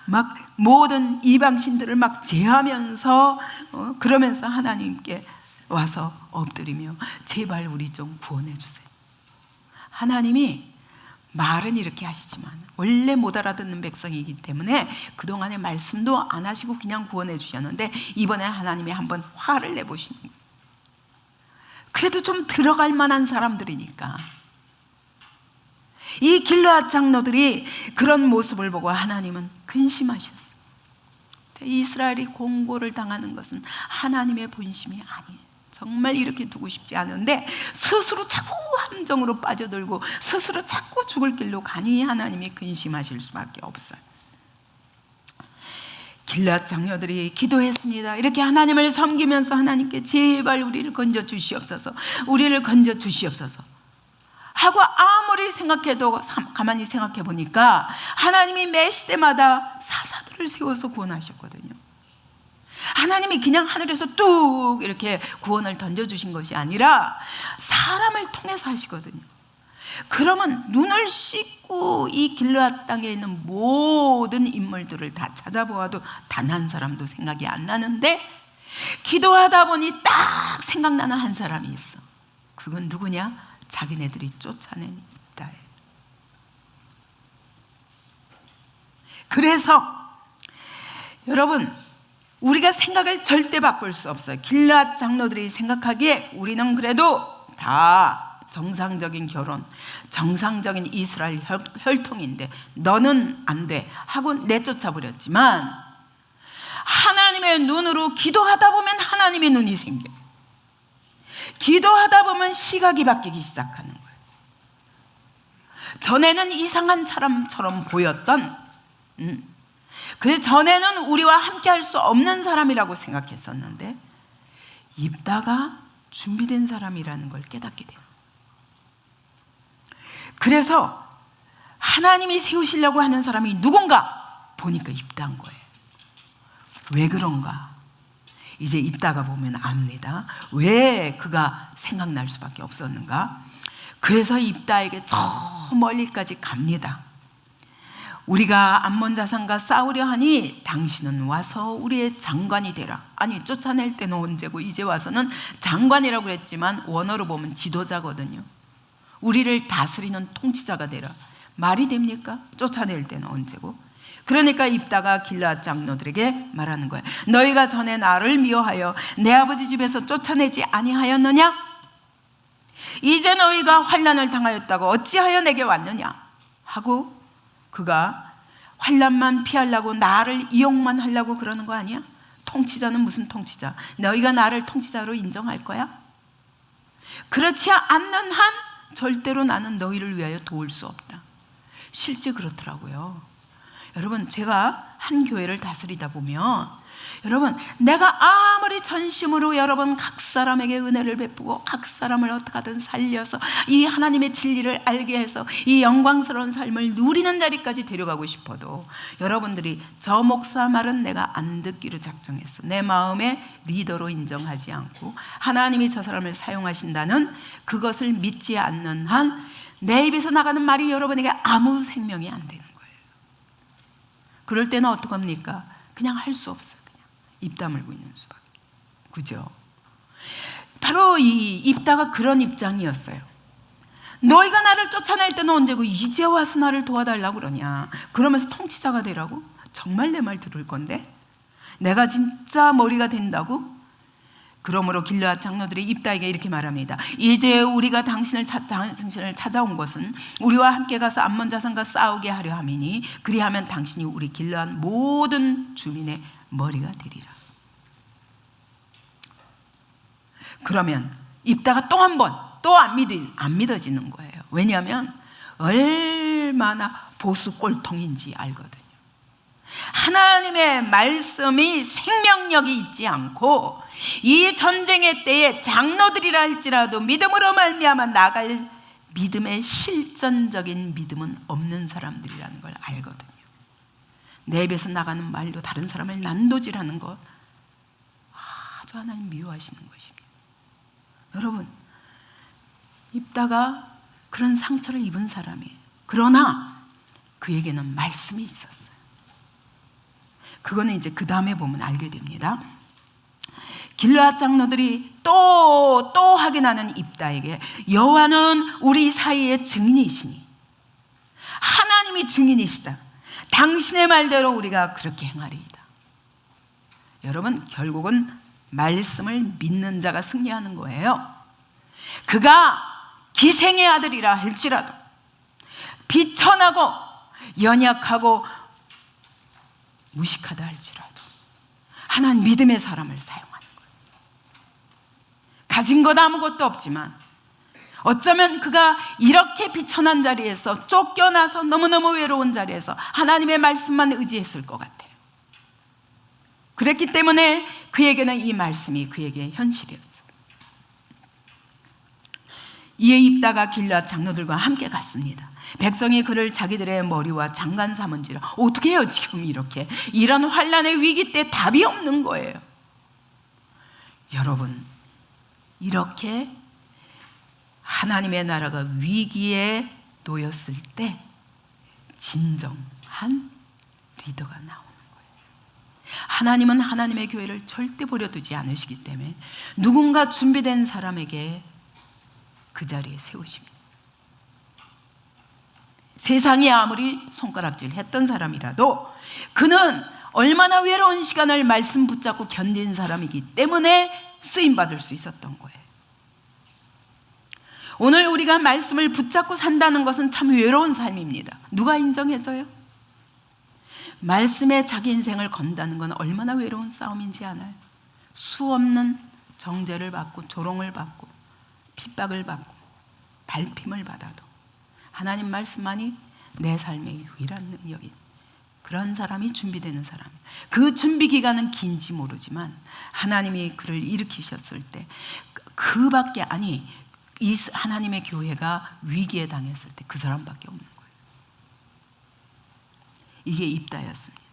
막 모든 이방신들을 막 제하면서 그러면서 하나님께 와서 엎드리며 제발 우리 좀 구원해 주세요. 하나님이 말은 이렇게 하시지만 원래 못 알아듣는 백성이기 때문에 그동안에 말씀도 안 하시고 그냥 구원해 주셨는데 이번에 하나님이 한번 화를 내보시는 거예요. 그래도 좀 들어갈 만한 사람들이니까. 이 길르앗 장로들이 그런 모습을 보고 하나님은 근심하셨어요. 이스라엘이 공고를 당하는 것은 하나님의 본심이 아니에요. 정말 이렇게 두고 싶지 않은데 스스로 자꾸 함정으로 빠져들고 스스로 자꾸 죽을 길로 가니 하나님이 근심하실 수밖에 없어요. 길르앗 장로들이 기도했습니다. 이렇게 하나님을 섬기면서 하나님께 제발 우리를 건져 주시옵소서, 우리를 건져 주시옵소서 하고 아무리 생각해도 가만히 생각해 보니까 하나님이 매 시대마다 사사들을 세워서 구원하셨거든요. 하나님이 그냥 하늘에서 뚝 이렇게 구원을 던져주신 것이 아니라 사람을 통해서 하시거든요. 그러면 눈을 씻고 이 길르앗 땅에 있는 모든 인물들을 다 찾아보아도 단 한 사람도 생각이 안 나는데, 기도하다 보니 딱 생각나는 한 사람이 있어. 그건 누구냐? 자기네들이 쫓아낸 입다예요. 그래서 여러분, 우리가 생각을 절대 바꿀 수 없어요. 길르앗 장로들이 생각하기에 우리는 그래도 다 정상적인 결혼, 정상적인 이스라엘 혈통인데 너는 안 돼 하고 내쫓아 버렸지만, 하나님의 눈으로 기도하다 보면 하나님의 눈이 생겨요. 기도하다 보면 시각이 바뀌기 시작하는 거예요. 전에는 이상한 사람처럼 보였던, 그래서 전에는 우리와 함께 할 수 없는 사람이라고 생각했었는데, 입다가 준비된 사람이라는 걸 깨닫게 돼요. 그래서 하나님이 세우시려고 하는 사람이 누군가 보니까 입다인 거예요. 왜 그런가? 이제 입다가 보면 압니다. 왜 그가 생각날 수밖에 없었는가? 그래서 입다에게 저 멀리까지 갑니다. 우리가 암몬 자손과 싸우려 하니 당신은 와서 우리의 장관이 되라. 아니, 쫓아낼 때는 언제고 이제 와서는 장관이라고 그랬지만 원어로 보면 지도자거든요. 우리를 다스리는 통치자가 되라. 말이 됩니까? 쫓아낼 때는 언제고. 그러니까 입다가 길르앗 장로들에게 말하는 거예요. 너희가 전에 나를 미워하여 내 아버지 집에서 쫓아내지 아니하였느냐? 이제 너희가 환난을 당하였다고 어찌하여 내게 왔느냐? 하고, 그가 환난만 피하려고 나를 이용만 하려고 그러는 거 아니야? 통치자는 무슨 통치자? 너희가 나를 통치자로 인정할 거야? 그렇지 않는 한 절대로 나는 너희를 위하여 도울 수 없다. 실제 그렇더라고요. 여러분, 제가 한 교회를 다스리다 보면, 여러분, 내가 아무리 전심으로 여러분 각 사람에게 은혜를 베푸고 각 사람을 어떻게든 살려서 이 하나님의 진리를 알게 해서 이 영광스러운 삶을 누리는 자리까지 데려가고 싶어도, 여러분들이 저 목사 말은 내가 안 듣기로 작정했어, 내 마음의 리더로 인정하지 않고 하나님이 저 사람을 사용하신다는 그것을 믿지 않는 한 내 입에서 나가는 말이 여러분에게 아무 생명이 안 되는 거예요. 그럴 때는 어떡합니까? 그냥 할 수 없어요. 그냥 입 다물고 있는 수밖에. 그죠? 바로 이 입다가 그런 입장이었어요. 너희가 나를 쫓아낼 때는 언제고 이제 와서 나를 도와달라고 그러냐? 그러면서 통치자가 되라고? 정말 내 말 들을 건데? 내가 진짜 머리가 된다고? 그러므로 길르앗 장로들이 입다에게 이렇게 말합니다. 이제 우리가 당신을 찾아온 것은 우리와 함께 가서 암몬 자손과 싸우게 하려 함이니, 그리하면 당신이 우리 길르앗 모든 주민의 머리가 되리라. 그러면 입다가 또 한 번 또 안 믿어지는 거예요. 왜냐하면 얼마나 보수 꼴통인지 알거든요. 하나님의 말씀이 생명력이 있지 않고 이 전쟁의 때에 장로들이라 할지라도 믿음으로 말미암아 나갈 믿음의 실전적인 믿음은 없는 사람들이라는 걸 알거든요. 내 입에서 나가는 말로 다른 사람을 난도질하는 것, 아주 하나님 미워하시는 것입니다. 여러분, 입다가 그런 상처를 입은 사람이에요. 그러나 그에게는 말씀이 있었어요. 그거는 이제 그 다음에 보면 알게 됩니다. 길르앗 장로들이 또 확인하는 입다에게, 여호와는 우리 사이의 증인이시니 하나님이 증인이시다. 당신의 말대로 우리가 그렇게 행하리이다. 여러분, 결국은 말씀을 믿는 자가 승리하는 거예요. 그가 기생의 아들이라 할지라도, 비천하고 연약하고 무식하다 할지라도 하나님 믿음의 사람을 사용하는 거예요. 가진 것 아무것도 없지만 어쩌면 그가 이렇게 비천한 자리에서, 쫓겨나서 너무너무 외로운 자리에서 하나님의 말씀만 의지했을 것 같아요. 그랬기 때문에 그에게는 이 말씀이 그에게 현실이었어요. 이에 입다가 길르앗 장로들과 함께 갔습니다. 백성이 그를 자기들의 머리와 장관 삼은지라. 어떻게 해요 지금 이렇게? 이런 환난의 위기 때 답이 없는 거예요. 여러분, 이렇게 하나님의 나라가 위기에 놓였을 때 진정한 리더가 나오는 거예요. 하나님은 하나님의 교회를 절대 버려두지 않으시기 때문에 누군가 준비된 사람에게 그 자리에 세우십니다. 세상이 아무리 손가락질 했던 사람이라도 그는 얼마나 외로운 시간을 말씀 붙잡고 견딘 사람이기 때문에 쓰임받을 수 있었던 거예요. 오늘 우리가 말씀을 붙잡고 산다는 것은 참 외로운 삶입니다. 누가 인정해줘요? 말씀에 자기 인생을 건다는 건 얼마나 외로운 싸움인지 알아요? 수없는 정죄를 받고 조롱을 받고 핍박을 받고 밟힘을 받아도 하나님 말씀만이 내 삶의 유일한 능력인 그런 사람이 준비되는 사람. 그 준비 기간은 긴지 모르지만 하나님이 그를 일으키셨을 때 그밖에 아니 이 하나님의 교회가 위기에 당했을 때 그 사람밖에 없는 거예요. 이게 입다였습니다.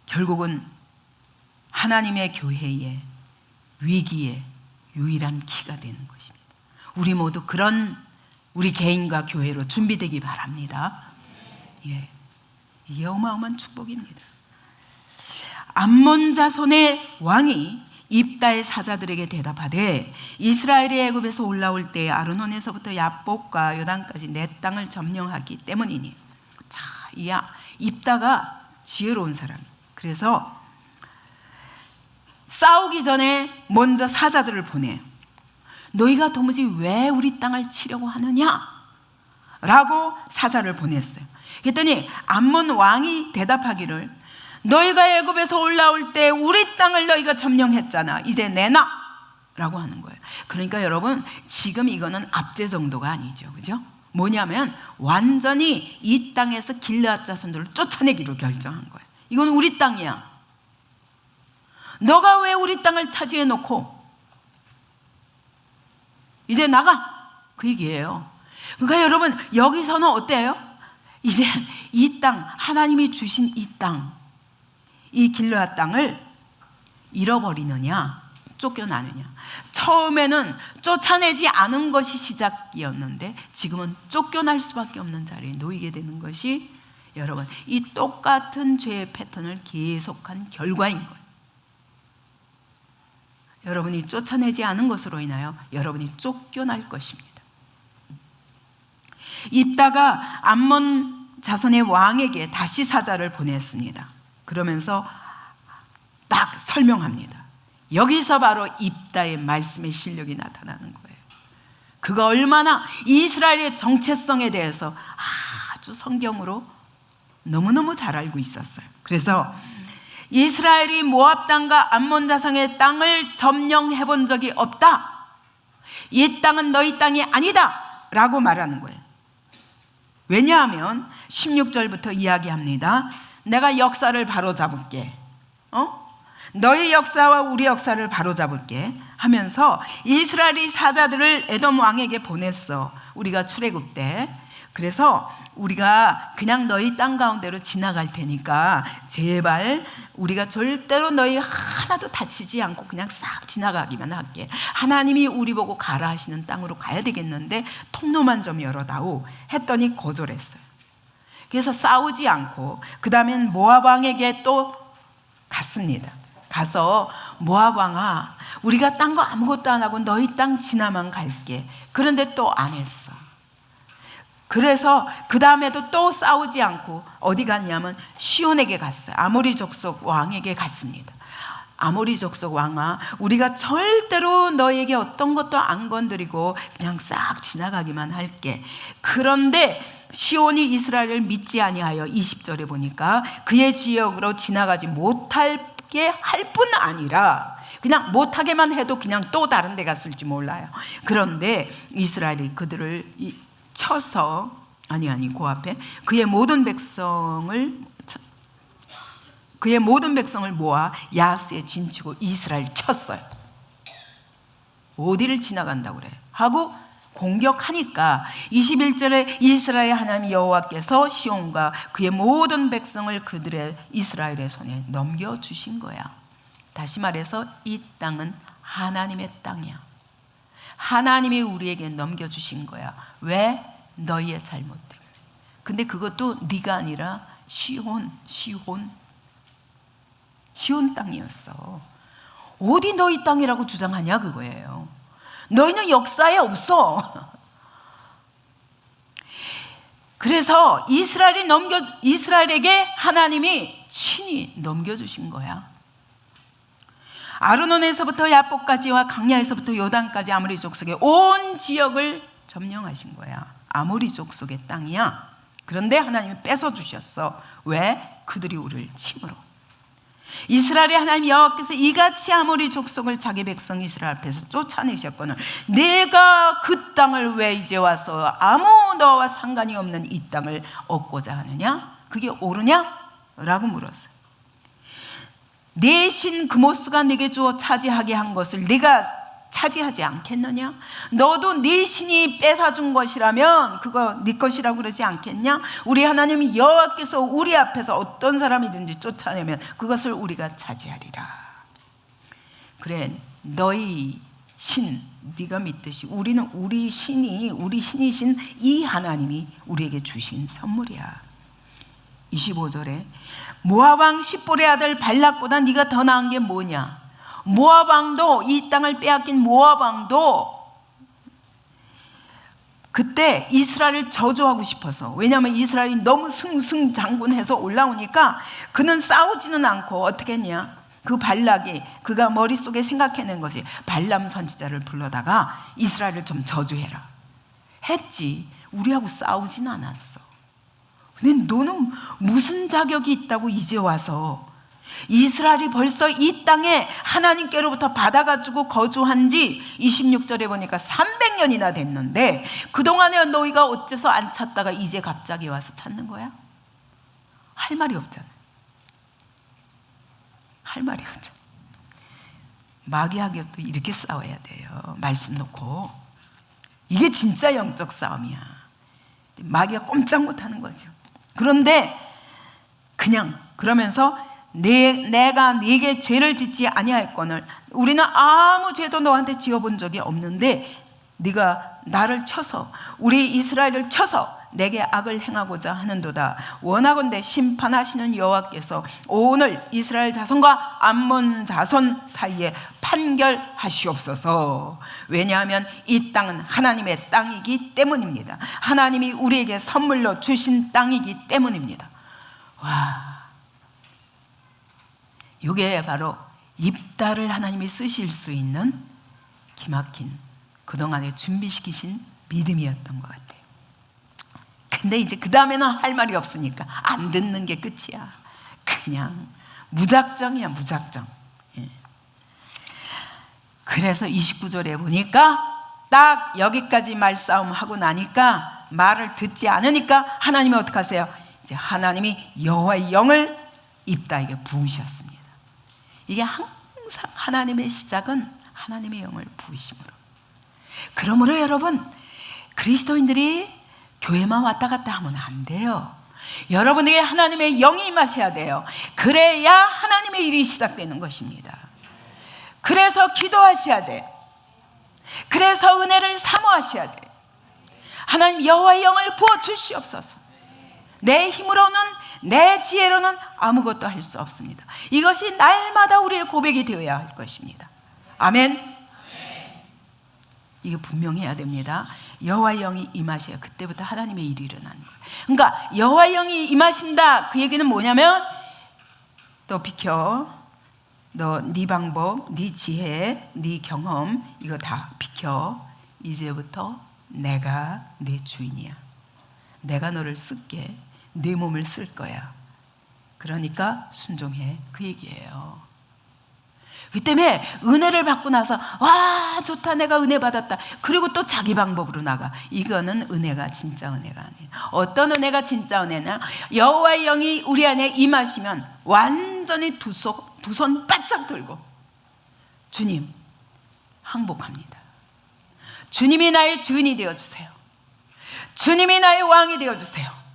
결국은 하나님의 교회의 위기의 유일한 키가 되는 것입니다. 우리 모두 그런 우리 개인과 교회로 준비되기 바랍니다. 예, 이게 어마어마한 축복입니다. 암몬 자손의 왕이 입다의 사자들에게 대답하되 이스라엘이 애굽에서 올라올 때 아르논에서부터 야복과 요단까지 내 땅을 점령하기 때문이니. 자, 입다가 지혜로운 사람. 그래서 싸우기 전에 먼저 사자들을 보내요. 너희가 도무지 왜 우리 땅을 치려고 하느냐? 라고 사자를 보냈어요. 그랬더니 암몬 왕이 대답하기를 너희가 애굽에서 올라올 때 우리 땅을 너희가 점령했잖아. 이제 내놔 라고 하는 거예요. 그러니까 여러분 지금 이거는 압제 정도가 아니죠. 그죠? 뭐냐면 완전히 이 땅에서 길르앗 자손들을 쫓아내기로 결정한 거예요. 이건 우리 땅이야. 너가 왜 우리 땅을 차지해 놓고 이제 나가. 그 얘기예요. 그러니까 여러분 여기서는 어때요? 이제 이 땅, 하나님이 주신 이 땅, 이 길르앗 땅을 잃어버리느냐 쫓겨나느냐. 처음에는 쫓아내지 않은 것이 시작이었는데 지금은 쫓겨날 수밖에 없는 자리에 놓이게 되는 것이 여러분 이 똑같은 죄의 패턴을 계속한 결과인 거예요. 여러분이 쫓아내지 않은 것으로 인하여 여러분이 쫓겨날 것입니다. 입다가 암몬 자손의 왕에게 다시 사자를 보냈습니다. 그러면서 딱 설명합니다. 여기서 바로 입다의 말씀의 실력이 나타나는 거예요. 그가 얼마나 이스라엘의 정체성에 대해서 아주 성경으로 너무너무 잘 알고 있었어요. 그래서 이스라엘이 모압 땅과 암몬 자손의 땅을 점령해 본 적이 없다. 이 땅은 너희 땅이 아니다 라고 말하는 거예요. 왜냐하면 16절부터 이야기합니다. 내가 역사를 바로잡을게. 너희 역사와 우리 역사를 바로잡을게 하면서 이스라엘이 사자들을 에돔 왕에게 보냈어. 우리가 출애굽 때. 그래서 우리가 그냥 너희 땅 가운데로 지나갈 테니까 제발 우리가 절대로 너희 하나도 다치지 않고 그냥 싹 지나가기만 할게. 하나님이 우리 보고 가라 하시는 땅으로 가야 되겠는데 통로만 좀 열어다오 했더니 거절했어요. 그래서 싸우지 않고 그 다음엔 모압 왕에게 또 갔습니다. 가서 모압 왕아 우리가 딴 거 아무것도 안 하고 너희 땅 지나만 갈게. 그런데 또 안 했어. 그래서 그 다음에도 또 싸우지 않고 어디 갔냐면 시온에게 갔어요. 아모리 족속 왕에게 갔습니다. 아모리 족속 왕아 우리가 절대로 너에게 어떤 것도 안 건드리고 그냥 싹 지나가기만 할게. 그런데 시온이 이스라엘을 믿지 아니하여 20절에 보니까 그의 지역으로 지나가지 못하게 할 뿐 아니라 그냥 못하게만 해도 그냥 또 다른 데 갔을지 몰라요. 그런데 이스라엘이 그들을 쳐서 그 앞에 그의 모든 백성을 모아 야스에 진치고 이스라엘 쳤어요. 어디를 지나간다고 그래요? 하고 공격하니까 21절에 이스라엘 하나님 여호와께서 시온과 그의 모든 백성을 그들의 이스라엘의 손에 넘겨주신 거야. 다시 말해서 이 땅은 하나님의 땅이야. 하나님이 우리에게 넘겨주신 거야. 왜? 너희의 잘못 때문에. 근데 그것도 네가 아니라 시혼 땅이었어. 어디 너희 땅이라고 주장하냐 그거예요. 너희는 역사에 없어. 그래서 이스라엘에게 하나님이 친히 넘겨주신 거야. 아르논에서부터 야복까지와 강야에서부터 요단까지 아모리 족속의 온 지역을 점령하신 거야. 아모리 족속의 땅이야. 그런데 하나님이 뺏어주셨어. 왜? 그들이 우리를 침으로. 이스라엘의 하나님 여호와께서 이같이 아모리 족속을 자기 백성 이스라엘 앞에서 쫓아내셨거늘 내가 그 땅을 왜 이제 와서 아무 너와 상관이 없는 이 땅을 얻고자 하느냐? 그게 옳으냐? 라고 물었어요. 내 신 그모스가 내게 주어 차지하게 한 것을 네가 차지하지 않겠느냐? 너도 네 신이 뺏어준 것이라면 그거 네 것이라고 그러지 않겠냐? 우리 하나님 여호와께서 우리 앞에서 어떤 사람이든지 쫓아내면 그것을 우리가 차지하리라. 그래, 너희 신 네가 믿듯이 우리는 우리 신이신 이 하나님이 우리에게 주신 선물이야. 25절에 모압 왕 십볼의 아들 발락보다 네가 더 나은 게 뭐냐? 모압 왕도, 이 땅을 빼앗긴 모압 왕도 그때 이스라엘을 저주하고 싶어서, 왜냐하면 이스라엘이 너무 승승장군해서 올라오니까 그는 싸우지는 않고 어떻게 했냐? 그 발락이 그가 머릿속에 생각해낸 것이 발람 선지자를 불러다가 이스라엘을 좀 저주해라 했지. 우리하고 싸우진 않았어. 근데 너는 무슨 자격이 있다고 이제 와서, 이스라엘이 벌써 이 땅에 하나님께로부터 받아가지고 거주한 지 26절에 보니까 300년이나 됐는데 그동안에 너희가 어째서 안 찾다가 이제 갑자기 와서 찾는 거야? 할 말이 없잖아. 할 말이 없잖아. 마귀하고도 이렇게 싸워야 돼요. 말씀 놓고. 이게 진짜 영적 싸움이야. 마귀가 꼼짝 못하는 거죠. 그런데 그냥 그러면서 내가 네게 죄를 짓지 아니할거늘 우리는 아무 죄도 너한테 지어본 적이 없는데 네가 나를 쳐서 우리 이스라엘을 쳐서 내게 악을 행하고자 하는도다. 원하건대 심판하시는 여호와께서 오늘 이스라엘 자손과 암몬 자손 사이에 판결하시옵소서. 왜냐하면 이 땅은 하나님의 땅이기 때문입니다. 하나님이 우리에게 선물로 주신 땅이기 때문입니다. 와, 이게 바로 입다를 하나님이 쓰실 수 있는 기막힌 그동안에 준비시키신 믿음이었던 것 같아요. 근데 이제 그 다음에는 할 말이 없으니까 안 듣는 게 끝이야. 그냥 무작정이야, 무작정. 그래서 29절에 보니까 딱 여기까지 말싸움하고 나니까 말을 듣지 않으니까 하나님이 어떻게 하세요? 이제 하나님이 여호와의 영을 입다에게 부으셨습니다. 이게 항상 하나님의 시작은 하나님의 영을 부으심으로. 그러므로 여러분, 그리스도인들이 교회만 왔다 갔다 하면 안 돼요. 여러분에게 하나님의 영이 임하셔야 돼요. 그래야 하나님의 일이 시작되는 것입니다. 그래서 기도하셔야 돼요. 그래서 은혜를 사모하셔야 돼요. 하나님 여호와의 영을 부어 주시옵소서. 내 힘으로는 내 지혜로는 아무것도 할 수 없습니다. 이것이 날마다 우리의 고백이 되어야 할 것입니다. 아멘. 이게 분명해야 됩니다. 여호와의 영이 임하셔야 그때부터 하나님의 일이 일어나는 거예요. 그러니까 여호와의 영이 임하신다, 그 얘기는 뭐냐면 너 비켜, 너 네 방법, 네 지혜, 네 경험 이거 다 비켜. 이제부터 내가 네 주인이야. 내가 너를 쓸게. 네 몸을 쓸 거야. 그러니까 순종해, 그 얘기예요. 그 때문에 은혜를 받고 나서 와 좋다, 내가 은혜 받았다, 그리고 또 자기 방법으로 나가. 이거는 은혜가 진짜 은혜가 아니에요. 어떤 은혜가 진짜 은혜냐? 여호와의 영이 우리 안에 임하시면 완전히 두 손 바짝 들고 주님 항복합니다. 주님이 나의 주인이 되어주세요. 주님이 나의 왕이 되어주세요.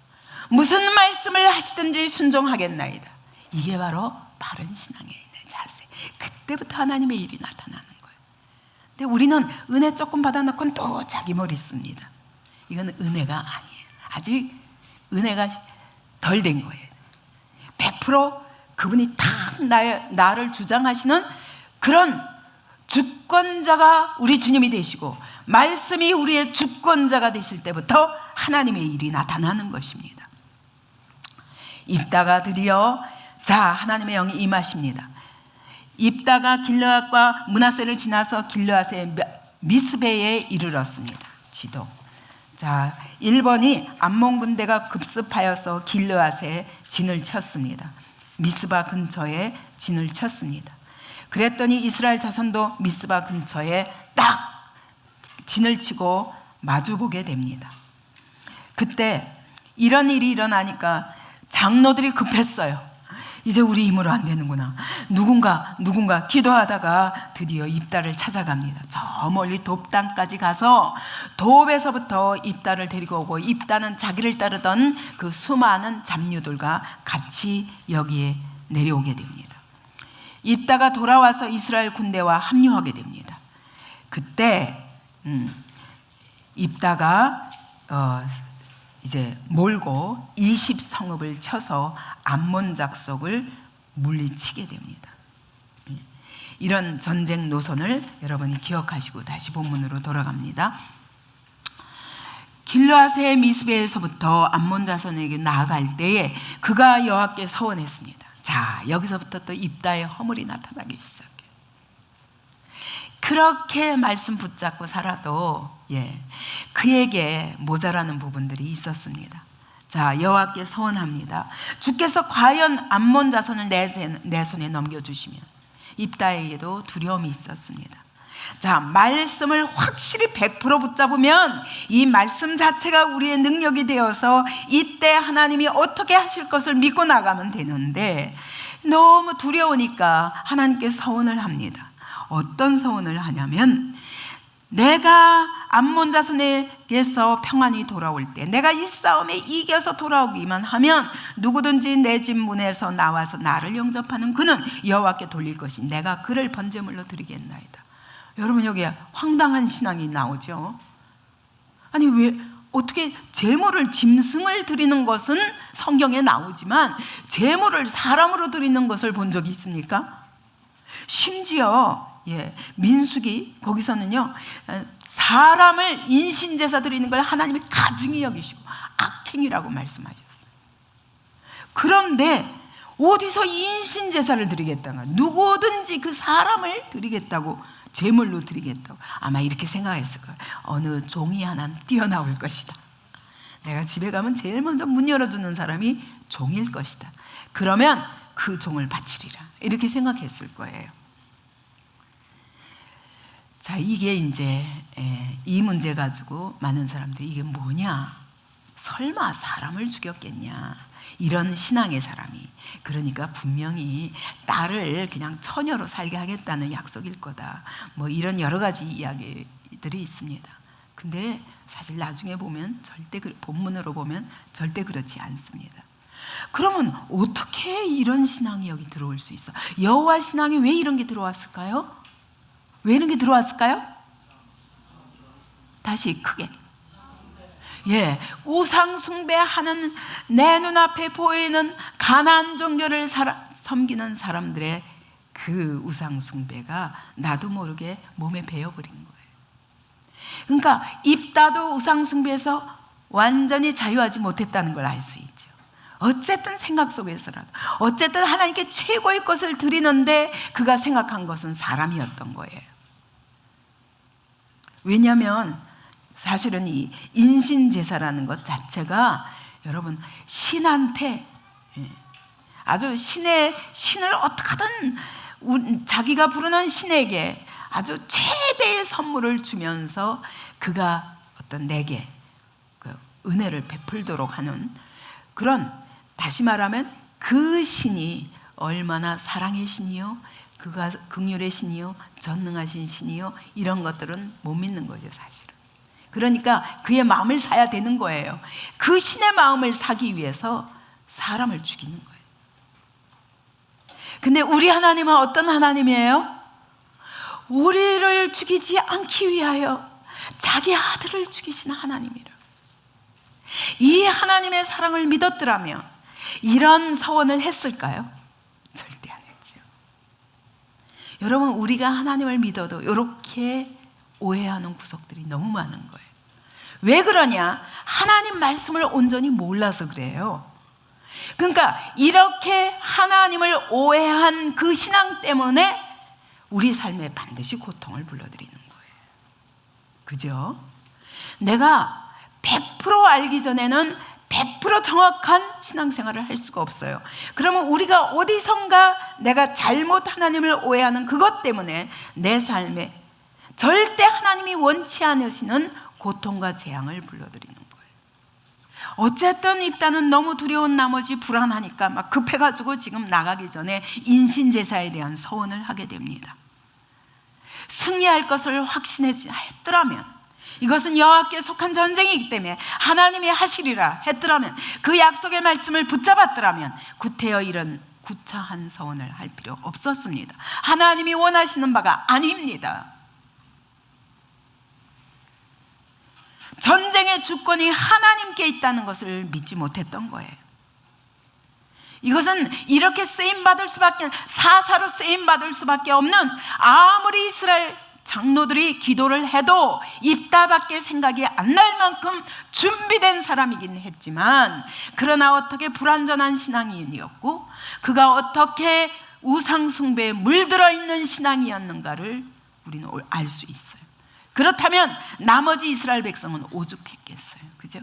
무슨 말씀을 하시든지 순종하겠나이다. 이게 바로 바른 신앙에 있는 자세. 그때부터 하나님의 일이 나타나는 거예요. 근데 우리는 은혜 조금 받아놓고는 또 자기 머리 씁니다. 이건 은혜가 아니에요. 아직 은혜가 덜 된 거예요. 100% 그분이 다 나를 주장하시는 그런 주권자가 우리 주님이 되시고 말씀이 우리의 주권자가 되실 때부터 하나님의 일이 나타나는 것입니다. 입다가 드디어 하나님의 영이 임하십니다. 입다가 길르앗과 므낫세를 지나서 길르앗의 미스베에 이르렀습니다. 지도. 1번이 암몬 군대가 급습하여서 길르앗에 진을 쳤습니다. 미스바 근처에 진을 쳤습니다. 그랬더니 이스라엘 자손도 미스바 근처에 딱 진을 치고 마주보게 됩니다. 그때 이런 일이 일어나니까 장로들이 급했어요. 이제 우리 힘으로 안 되는구나. 누군가 기도하다가 드디어 입다를 찾아갑니다. 저 멀리 돕단까지 가서 돕에서부터 입다를 데리고 오고, 입다는 자기를 따르던 그 수많은 잡류들과 같이 여기에 내려오게 됩니다. 입다가 돌아와서 이스라엘 군대와 합류하게 됩니다. 그때 입다가 이제 몰고 20성읍을 쳐서 암몬 작속을 물리치게 됩니다. 이런 전쟁 노선을 여러분이 기억하시고 다시 본문으로 돌아갑니다. 길르앗의 미스베에서부터 암몬 자손에게 나아갈 때에 그가 여호와께 서원했습니다. 여기서부터 또 입다의 허물이 나타나기 시작해요. 그렇게 말씀 붙잡고 살아도 그에게 모자라는 부분들이 있었습니다. 여호와께 서원합니다. 주께서 과연 암몬 자손을 내 손에 넘겨주시면, 입다에게도 두려움이 있었습니다. 말씀을 확실히 100% 붙잡으면 이 말씀 자체가 우리의 능력이 되어서 이때 하나님이 어떻게 하실 것을 믿고 나가면 되는데, 너무 두려우니까 하나님께 서원을 합니다. 어떤 서원을 하냐면, 내가 암몬 자손에게서 평안히 돌아올 때, 내가 이 싸움에 이겨서 돌아오기만 하면 누구든지 내 집 문에서 나와서 나를 영접하는 그는 여호와께 돌릴 것이 내가 그를 번제물로 드리겠나이다. 여러분, 여기에 황당한 신앙이 나오죠. 아니, 왜 어떻게 제물을, 짐승을 드리는 것은 성경에 나오지만 제물을 사람으로 드리는 것을 본 적이 있습니까? 심지어 민수기 거기서는요, 사람을 인신제사 드리는 걸 하나님이 가증히 여기시고 악행이라고 말씀하셨어요. 그런데 어디서 인신제사를 드리겠다가, 누구든지 그 사람을 드리겠다고, 제물로 드리겠다고, 아마 이렇게 생각했을 거예요. 어느 종이 하나 뛰어나올 것이다. 내가 집에 가면 제일 먼저 문 열어주는 사람이 종일 것이다. 그러면 그 종을 바치리라, 이렇게 생각했을 거예요. 이게 이제 이 문제 가지고 많은 사람들이 이게 뭐냐, 설마 사람을 죽였겠냐, 이런 신앙의 사람이, 그러니까 분명히 딸을 그냥 처녀로 살게 하겠다는 약속일 거다, 뭐 이런 여러 가지 이야기들이 있습니다. 근데 사실 나중에 보면 본문으로 보면 절대 그렇지 않습니다. 그러면 어떻게 이런 신앙이 여기 들어올 수 있어? 여호와 신앙이 왜 이런 게 들어왔을까요? 왜 이런 게 들어왔을까요? 다시 크게. 우상 숭배하는, 내 눈앞에 보이는 가나안 종교를 섬기는 사람들의 그 우상 숭배가 나도 모르게 몸에 배어버린 거예요. 그러니까 입다도 우상 숭배에서 완전히 자유하지 못했다는 걸 알 수 있죠. 어쨌든 생각 속에서라도, 어쨌든 하나님께 최고의 것을 드리는데 그가 생각한 것은 사람이었던 거예요. 왜냐하면 사실은 이 인신제사라는 것 자체가 여러분, 신한테 아주 신을 어떻게든 자기가 부르는 신에게 아주 최대의 선물을 주면서 그가 어떤 내게 그 은혜를 베풀도록 하는 그런, 다시 말하면 그 신이 얼마나 사랑의 신이요, 그가 긍휼의 신이요, 전능하신 신이요, 이런 것들은 못 믿는 거죠, 사실은. 그러니까 그의 마음을 사야 되는 거예요. 그 신의 마음을 사기 위해서 사람을 죽이는 거예요. 근데 우리 하나님은 어떤 하나님이에요? 우리를 죽이지 않기 위하여 자기 아들을 죽이신 하나님이라. 이 하나님의 사랑을 믿었더라면 이런 서원을 했을까요? 절대 안 했죠. 여러분, 우리가 하나님을 믿어도 이렇게 오해하는 구석들이 너무 많은 거예요. 왜 그러냐? 하나님 말씀을 온전히 몰라서 그래요. 그러니까 이렇게 하나님을 오해한 그 신앙 때문에 우리 삶에 반드시 고통을 불러들이는 거예요. 그죠? 내가 100% 알기 전에는 100% 정확한 신앙생활을 할 수가 없어요. 그러면 우리가 어디선가 내가 잘못 하나님을 오해하는 그것 때문에 내 삶에 절대 하나님이 원치 않으시는 고통과 재앙을 불러들이는 거예요. 어쨌든 입단은 너무 두려운 나머지 불안하니까 막 급해가지고 지금 나가기 전에 인신제사에 대한 서원을 하게 됩니다. 승리할 것을 확신했더라면, 이것은 여호와께 속한 전쟁이기 때문에 하나님이 하시리라 했더라면, 그 약속의 말씀을 붙잡았더라면 구태여 이런 구차한 서원을 할 필요 없었습니다. 하나님이 원하시는 바가 아닙니다. 전쟁의 주권이 하나님께 있다는 것을 믿지 못했던 거예요. 이것은 이렇게 쓰임받을 수밖에, 사사로 쓰임받을 수밖에 없는, 아무리 이스라엘 장로들이 기도를 해도 입다밖에 생각이 안 날 만큼 준비된 사람이긴 했지만, 그러나 어떻게 불완전한 신앙인이었고 그가 어떻게 우상숭배에 물들어 있는 신앙이었는가를 우리는 알 수 있어요. 그렇다면 나머지 이스라엘 백성은 오죽했겠어요. 그죠?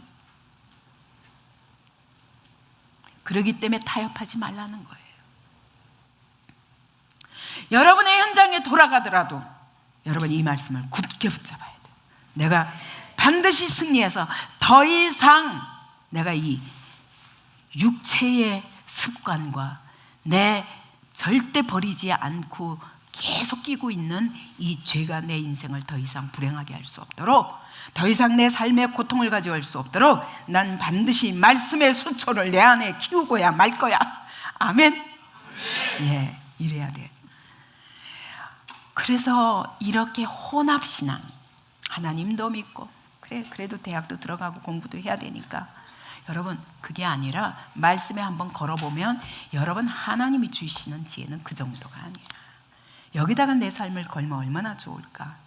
그렇기 때문에 타협하지 말라는 거예요. 여러분의 현장에 돌아가더라도 여러분 이 말씀을 굳게 붙잡아야 돼요. 내가 반드시 승리해서 더 이상 내가 이 육체의 습관과 내 절대 버리지 않고 계속 끼고 있는 이 죄가 내 인생을 더 이상 불행하게 할 수 없도록, 더 이상 내 삶에 고통을 가져올 수 없도록 난 반드시 말씀의 수초를 내 안에 키우고야 말 거야. 아멘. 예, 이래야 돼. 그래서 이렇게 혼합신앙, 하나님도 믿고 그래도 대학도 들어가고 공부도 해야 되니까, 여러분 그게 아니라 말씀에 한번 걸어보면 여러분 하나님이 주시는 지혜는 그 정도가 아니야. 여기다가 내 삶을 걸면 얼마나 좋을까.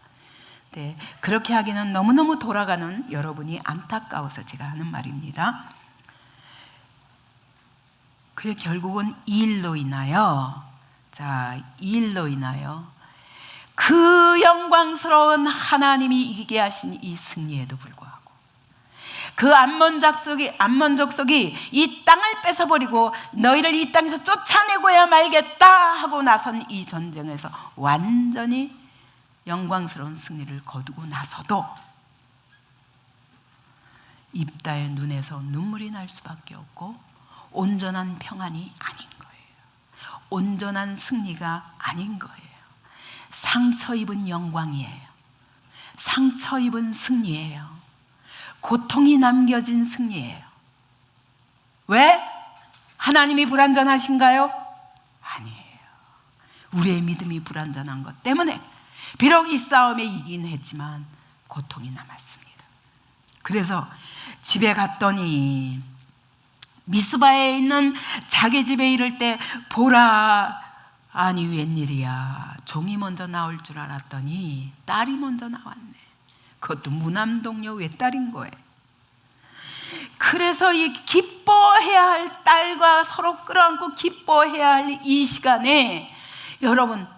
네, 그렇게 하기는 너무너무 돌아가는 여러분이 안타까워서 제가 하는 말입니다. 그래 결국은 이 일로 인하여, 이 일로 인하여 그 영광스러운 하나님이 이기게 하신 이 승리에도 불구하고 그 암몬 족속이 이 땅을 뺏어버리고 너희를 이 땅에서 쫓아내고야 말겠다 하고 나선 이 전쟁에서 완전히 영광스러운 승리를 거두고 나서도 입다의 눈에서 눈물이 날 수밖에 없고 온전한 평안이 아닌 거예요. 온전한 승리가 아닌 거예요. 상처 입은 영광이에요. 상처 입은 승리예요. 고통이 남겨진 승리예요. 왜? 하나님이 불완전하신가요? 아니에요. 우리의 믿음이 불완전한 것 때문에 비록 이 싸움에 이긴 했지만 고통이 남았습니다. 그래서 집에 갔더니 미스바에 있는 자기 집에 이를 때 보라, 아니 웬일이야, 종이 먼저 나올 줄 알았더니 딸이 먼저 나왔네. 그것도 무남동녀 외딸인 거예요. 그래서 이 기뻐해야 할 딸과 서로 끌어안고 기뻐해야 할 이 시간에 여러분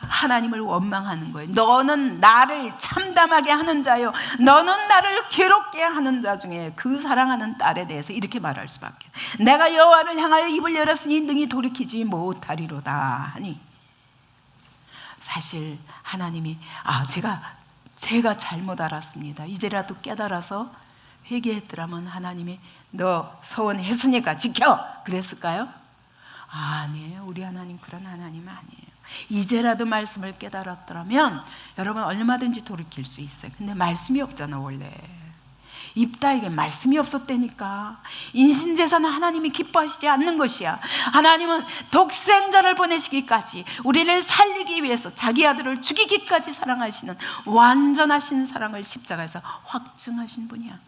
하나님을 원망하는 거예요. 너는 나를 참담하게 하는 자요, 너는 나를 괴롭게 하는 자 중에 그 사랑하는 딸에 대해서 이렇게 말할 수밖에. 내가 여호와를 향하여 입을 열었으니 능히 돌이키지 못하리로다 하니, 사실 하나님이 제가 잘못 알았습니다, 이제라도 깨달아서 회개했더라면 하나님이 너 서원했으니까 지켜 그랬을까요? 아니에요. 우리 하나님 그런 하나님 아니에요. 이제라도 말씀을 깨달았더라면 여러분 얼마든지 돌이킬 수 있어요. 근데 말씀이 없잖아 원래. 입다에게 말씀이 없었다니까. 인신제사는 하나님이 기뻐하시지 않는 것이야. 하나님은 독생자를 보내시기까지, 우리를 살리기 위해서 자기 아들을 죽이기까지 사랑하시는 완전하신 사랑을 십자가에서 확증하신 분이야.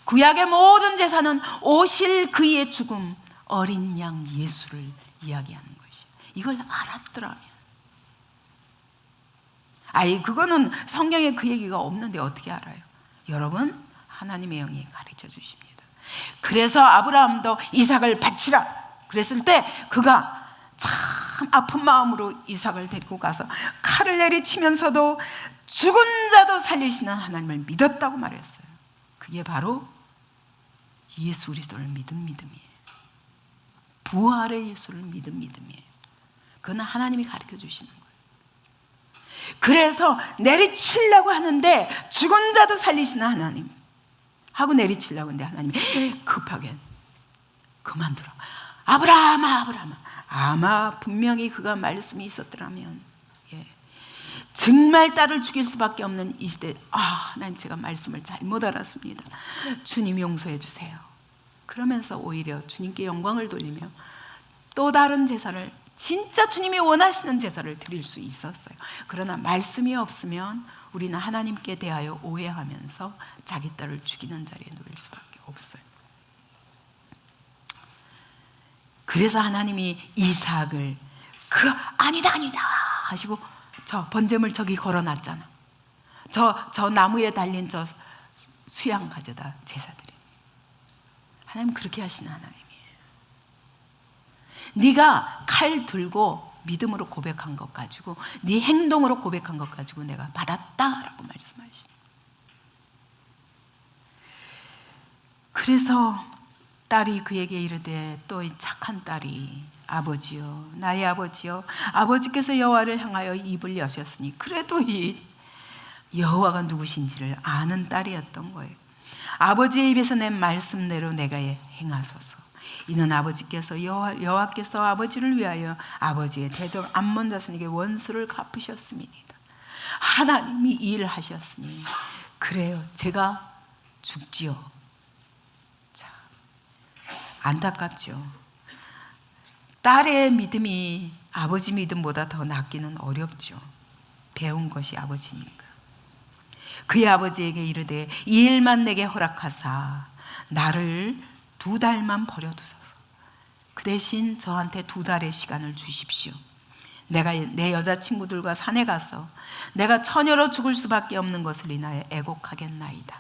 구약의 모든 제사는 오실 그의 죽음, 어린 양 예수를 이야기하는 것이야. 이걸 알았더라면, 그거는 성경에 그 얘기가 없는데 어떻게 알아요? 여러분, 하나님의 영이 가르쳐 주십니다. 그래서 아브라함도 이삭을 바치라 그랬을 때 그가 참 아픈 마음으로 이삭을 데리고 가서 칼을 내리치면서도 죽은 자도 살리시는 하나님을 믿었다고 말했어요. 그게 바로 예수 그리스도를 믿은 믿음이에요. 부활의 예수를 믿은 믿음이에요. 그건 하나님이 가르쳐 주시는 거예요. 그래서 내리치려고 하는데 죽은 자도 살리시는 하나님 하고 내리치려고 하는데 하나님이 급하게 그만두라. 아브라함아, 아브라함아. 아마 분명히 그가 말씀이 있었더라면, 정말 딸을 죽일 수밖에 없는 이 시대, 하나님, 제가 말씀을 잘못 알았습니다. 주님 용서해 주세요. 그러면서 오히려 주님께 영광을 돌리며 또 다른 제사를, 진짜 주님이 원하시는 제사를 드릴 수 있었어요. 그러나 말씀이 없으면 우리는 하나님께 대하여 오해하면서 자기 딸을 죽이는 자리에 놓일 수밖에 없어요. 그래서 하나님이 이삭을 아니다 하시고 저 번제물 저기 걸어놨잖아. 저 나무에 달린 저 수양 가져다 제사드려. 하나님 그렇게 하시는 하나님이에요. 네가 칼 들고 믿음으로 고백한 것 가지고, 네 행동으로 고백한 것 가지고 내가 받았다라고 말씀하시죠. 그래서 딸이 그에게 이르되, 또 이 착한 딸이, 아버지여, 나의 아버지여, 아버지께서 여호와를 향하여 입을 여셨으니, 그래도 이 여호와가 누구신지를 아는 딸이었던 거예요. 아버지의 입에서 낸 말씀대로 내가 행하소서. 이는 아버지께서 여호와께서 아버지를 위하여 아버지의 대적 암몬 자손에게 원수를 갚으셨음이니이다. 하나님이 일하셨으니 그래요, 제가 죽지요. 자, 안타깝죠. 딸의 믿음이 아버지 믿음보다 더 낫기는 어렵죠. 배운 것이 아버지니까. 그의 아버지에게 이르되, 이 일만 내게 허락하사 나를 2달만 버려두소서. 그 대신 저한테 2달의 시간을 주십시오. 내가 내 여자친구들과 산에 가서 내가 처녀로 죽을 수밖에 없는 것을 인하여 애곡하겠나이다.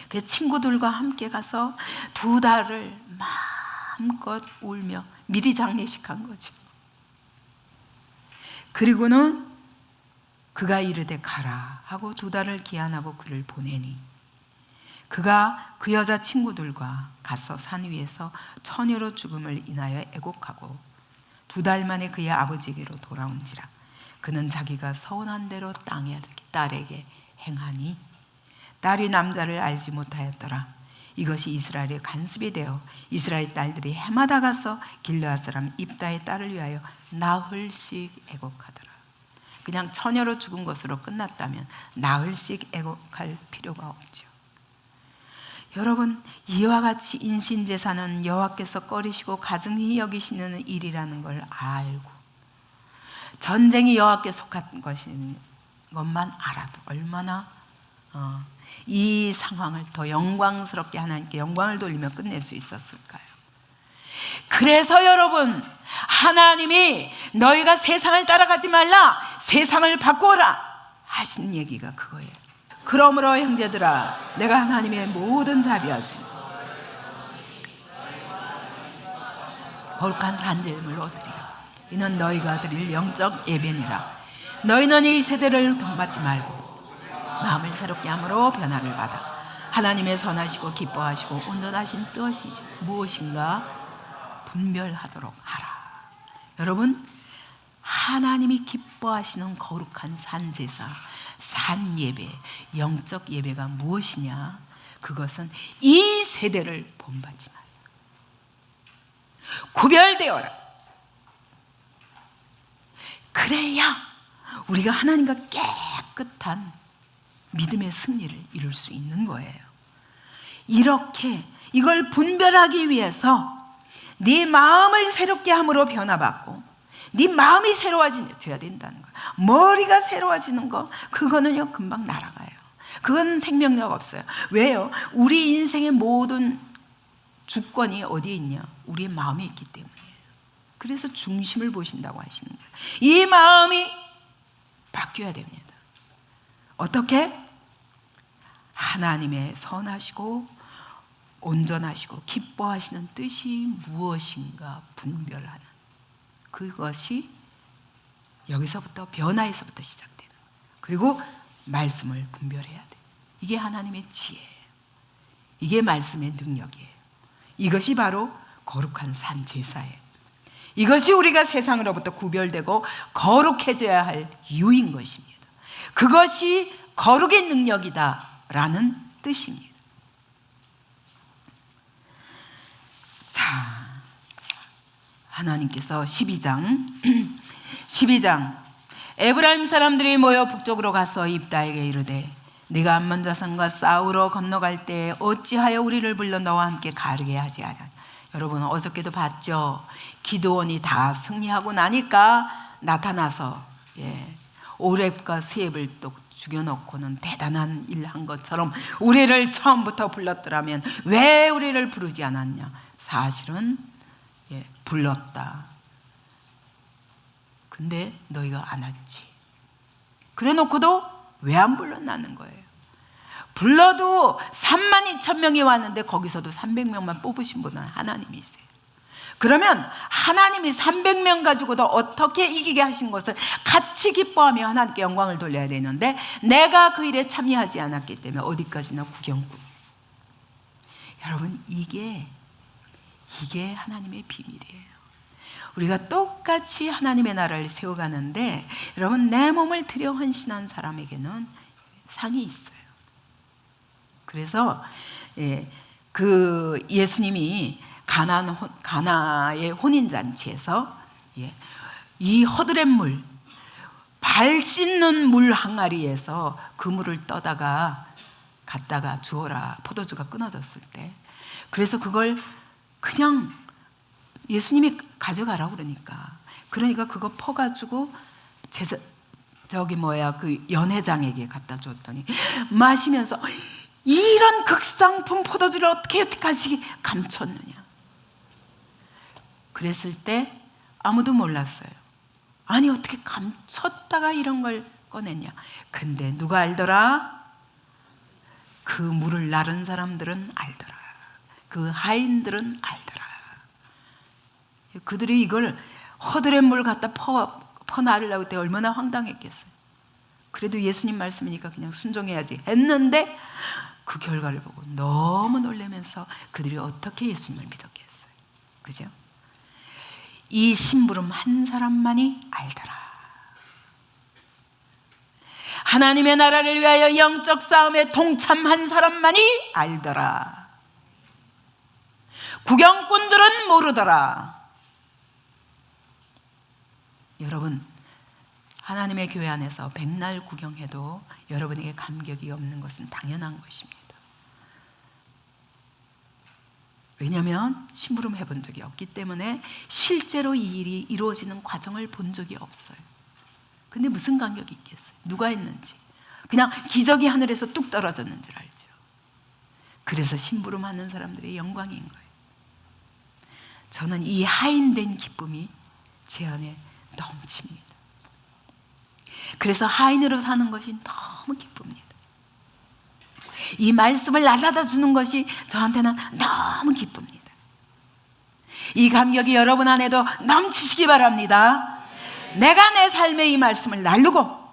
그 친구들과 함께 가서 2달을 마음껏 울며 미리 장례식한 거죠. 그리고는 그가 이르되 가라 하고 2달을 기한하고 그를 보내니, 그가 그 여자 친구들과 가서 산 위에서 처녀로 죽음을 인하여 애곡하고 2달 만에 그의 아버지에게로 돌아온지라. 그는 자기가 서운한 대로 딸에게 행하니 딸이 남자를 알지 못하였더라. 이것이 이스라엘의 간습이 되어 이스라엘 딸들이 해마다 가서 길르앗 사람 입다의 딸을 위하여 나흘씩 애곡하더라. 그냥 처녀로 죽은 것으로 끝났다면 나흘씩 애곡할 필요가 없죠. 여러분, 이와 같이 인신제사는 여호와께서 꺼리시고 가증히 여기시는 일이라는 걸 알고, 전쟁이 여호와께 속한 것인 것만 알아도 얼마나 이 상황을 더 영광스럽게 하나님께 영광을 돌리며 끝낼 수 있었을까요? 그래서 여러분, 하나님이 너희가 세상을 따라가지 말라, 세상을 바꾸어라 하시는 얘기가 그거예요. 그러므로 형제들아, 내가 하나님의 모든 자비하심 거룩한 산제물로 드리라. 이는 너희가 드릴 영적 예배니라. 너희는 이 세대를 동받지 말고 마음을 새롭게 함으로 변화를 받아 하나님의 선하시고 기뻐하시고 온전하신 뜻이 무엇인가 분별하도록 하라. 여러분, 하나님이 기뻐하시는 거룩한 산제사, 산예배, 영적 예배가 무엇이냐? 그것은 이 세대를 본받지 마라. 구별되어라. 그래야 우리가 하나님과 깨끗한 믿음의 승리를 이룰 수 있는 거예요. 이렇게 이걸 분별하기 위해서 네 마음을 새롭게 함으로 변화받고 네 마음이 새로워져야 된다는 거예요. 머리가 새로워지는 거, 그거는요 금방 날아가요. 그건 생명력 없어요. 왜요? 우리 인생의 모든 주권이 어디에 있냐? 우리의 마음에 있기 때문이에요. 그래서 중심을 보신다고 하시는 거예요. 이 마음이 바뀌어야 됩니다. 어떻게? 하나님의 선하시고 온전하시고 기뻐하시는 뜻이 무엇인가 분별하는, 그것이 여기서부터, 변화에서부터 시작되는 거예요. 그리고 말씀을 분별해야 돼요. 이게 하나님의 지혜예요. 이게 말씀의 능력이에요. 이것이 바로 거룩한 산 제사예요. 이것이 우리가 세상으로부터 구별되고 거룩해져야 할 이유인 것입니다. 그것이 거룩의 능력이다라는 뜻입니다. 자, 하나님께서 12장 에브라임 사람들이 모여 북쪽으로 가서 입다에게 이르되 네가 암몬 자손과 싸우러 건너갈 때 어찌하여 우리를 불러 너와 함께 가르게 하지 않았냐. 여러분 어저께도 봤죠. 기드온이 다 승리하고 나니까 나타나서 오렙과 스엡을 또 죽여놓고는 대단한 일 한 것처럼 우리를 처음부터 불렀더라면 왜 우리를 부르지 않았냐. 사실은 불렀다. 근데 너희가 안 왔지. 그래 놓고도 왜 안 불렀나는 거예요. 불러도 32,000명이 왔는데 거기서도 300명만 뽑으신 분은 하나님이세요. 그러면 하나님이 300명 가지고도 어떻게 이기게 하신 것을 같이 기뻐하며 하나님께 영광을 돌려야 되는데 내가 그 일에 참여하지 않았기 때문에 어디까지나 구경꾼. 여러분 이게 하나님의 비밀이에요. 우리가 똑같이 하나님의 나라를 세워가는데 여러분 내 몸을 들여 헌신한 사람에게는 상이 있어요. 그래서 그 예수님이 가나의 혼인잔치에서 이 허드렛 물, 발 씻는 물 항아리에서 그 물을 떠다가 갖다가 주어라, 포도주가 끊어졌을 때, 그래서 그걸 그냥 예수님이 가져가라고 그러니까 그거 퍼가지고 그 연회장에게 갖다 줬더니 마시면서 이런 극상품 포도주를 어떻게 여태까지 감췄느냐. 그랬을 때 아무도 몰랐어요. 아니 어떻게 감췄다가 이런 걸 꺼냈냐. 근데 누가 알더라? 그 물을 나른 사람들은 알더라. 그 하인들은 알더라. 그들이 이걸 허드렛 물 갖다 퍼나르려고 할 때 얼마나 황당했겠어요. 그래도 예수님 말씀이니까 그냥 순종해야지 했는데 그 결과를 보고 너무 놀라면서 그들이 어떻게 예수님을 믿었겠어요. 그죠? 이 심부름 한 사람만이 알더라. 하나님의 나라를 위하여 영적 싸움에 동참한 사람만이 알더라. 구경꾼들은 모르더라. 여러분 하나님의 교회 안에서 백날 구경해도 여러분에게 감격이 없는 것은 당연한 것입니다. 왜냐하면 심부름 해본 적이 없기 때문에 실제로 이 일이 이루어지는 과정을 본 적이 없어요. 근데 무슨 감격이 있겠어요? 누가 했는지. 그냥 기적이 하늘에서 뚝 떨어졌는 줄 알죠. 그래서 심부름하는 사람들의 영광인 거예요. 저는 이 하인된 기쁨이 제 안에 넘칩니다. 그래서 하인으로 사는 것이 너무 기쁩니다. 이 말씀을 날라다 주는 것이 저한테는 너무 기쁩니다. 이 감격이 여러분 안에도 넘치시기 바랍니다. 내가 내 삶에 이 말씀을 나르고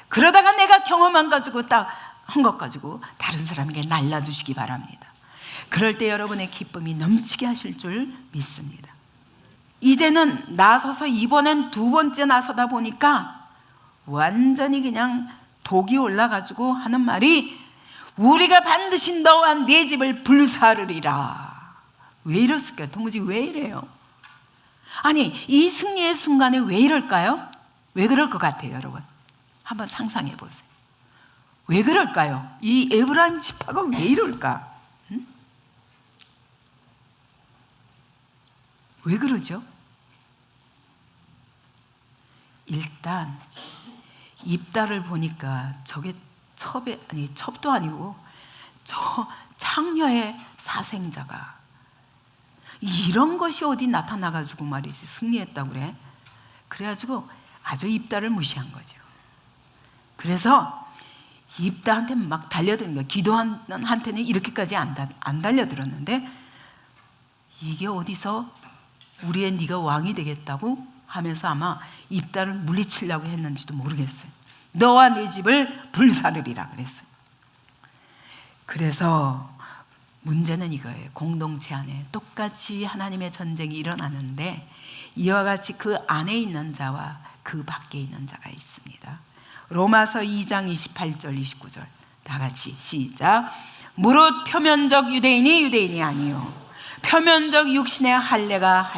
그러다가 내가 경험한 가지고 딱 한 것 가지고 다른 사람에게 날라주시기 바랍니다. 그럴 때 여러분의 기쁨이 넘치게 하실 줄 믿습니다. 이제는 나서서 이번엔 두 번째 나서다 보니까 완전히 그냥 독이 올라가지고 하는 말이 우리가 반드시 너와 네 집을 불사르리라. 왜 이랬을까요? 도무지 왜 이래요? 아니 이 승리의 순간에 왜 이럴까요? 왜 그럴 것 같아요? 여러분 한번 상상해 보세요. 왜 그럴까요? 이 에브라임 지파가 왜 이럴까? 응? 왜 그러죠? 일단 입다를 보니까 저게 첩도 아니고 저 창녀의 사생자가 이런 것이 어디 나타나가지고 말이지 승리했다고 그래. 그래가지고 아주 입다를 무시한 거죠. 그래서 입다한테 막 달려드는 거예요. 기도한테는 이렇게까지 안 달려들었는데 이게 어디서 우리의 네가 왕이 되겠다고 하면서 아마 입다를 물리치려고 했는지도 모르겠어요. 너와 네 집을 불사르리라 그랬어요. 그래서 문제는 이거예요. 공동체 안에 똑같이 하나님의 전쟁이 일어나는데 이와 같이 그 안에 있는 자와 그 밖에 있는 자가 있습니다. 로마서 2장 28절 29절 다 같이 시작. 무릇 표면적 유대인이 유대인이 아니요 표면적 육신의 할례가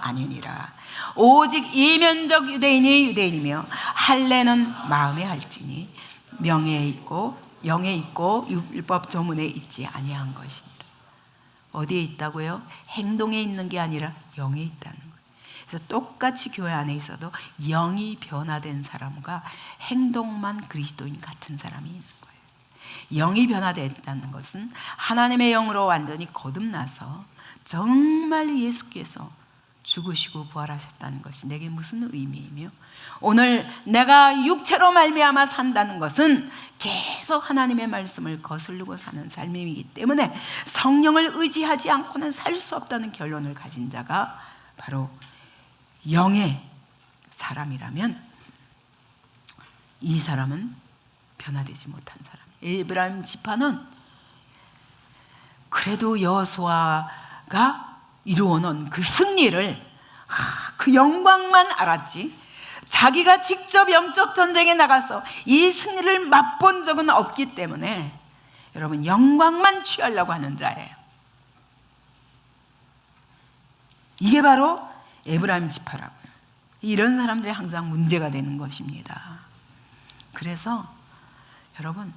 아니니라. 오직 이면적 유대인이 유대인이며 할례는 마음에 할지니 명예에 있고 영에 있고 율법 조문에 있지 아니한 것이니라. 어디에 있다고요? 행동에 있는 게 아니라 영에 있다는 거예요. 그래서 똑같이 교회 안에 있어도 영이 변화된 사람과 행동만 그리스도인 같은 사람이 있는 거예요. 영이 변화됐다는 것은 하나님의 영으로 완전히 거듭나서 정말 예수께서 죽으시고 부활하셨다는 것이 내게 무슨 의미이며, 오늘 내가 육체로 말미암아 산다는 것은 계속 하나님의 말씀을 거스르고 사는 삶이기 때문에 성령을 의지하지 않고는 살 수 없다는 결론을 가진 자가 바로 영의 사람이라면, 이 사람은 변화되지 못한 사람이에요. 에브라임 지파는 그래도 여호수아가 이루어놓은 그 승리를, 그 영광만 알았지 자기가 직접 영적 전쟁에 나가서 이 승리를 맛본 적은 없기 때문에 여러분 영광만 취하려고 하는 자예요. 이게 바로 에브라임 지파라고요. 이런 사람들이 항상 문제가 되는 것입니다. 그래서 여러분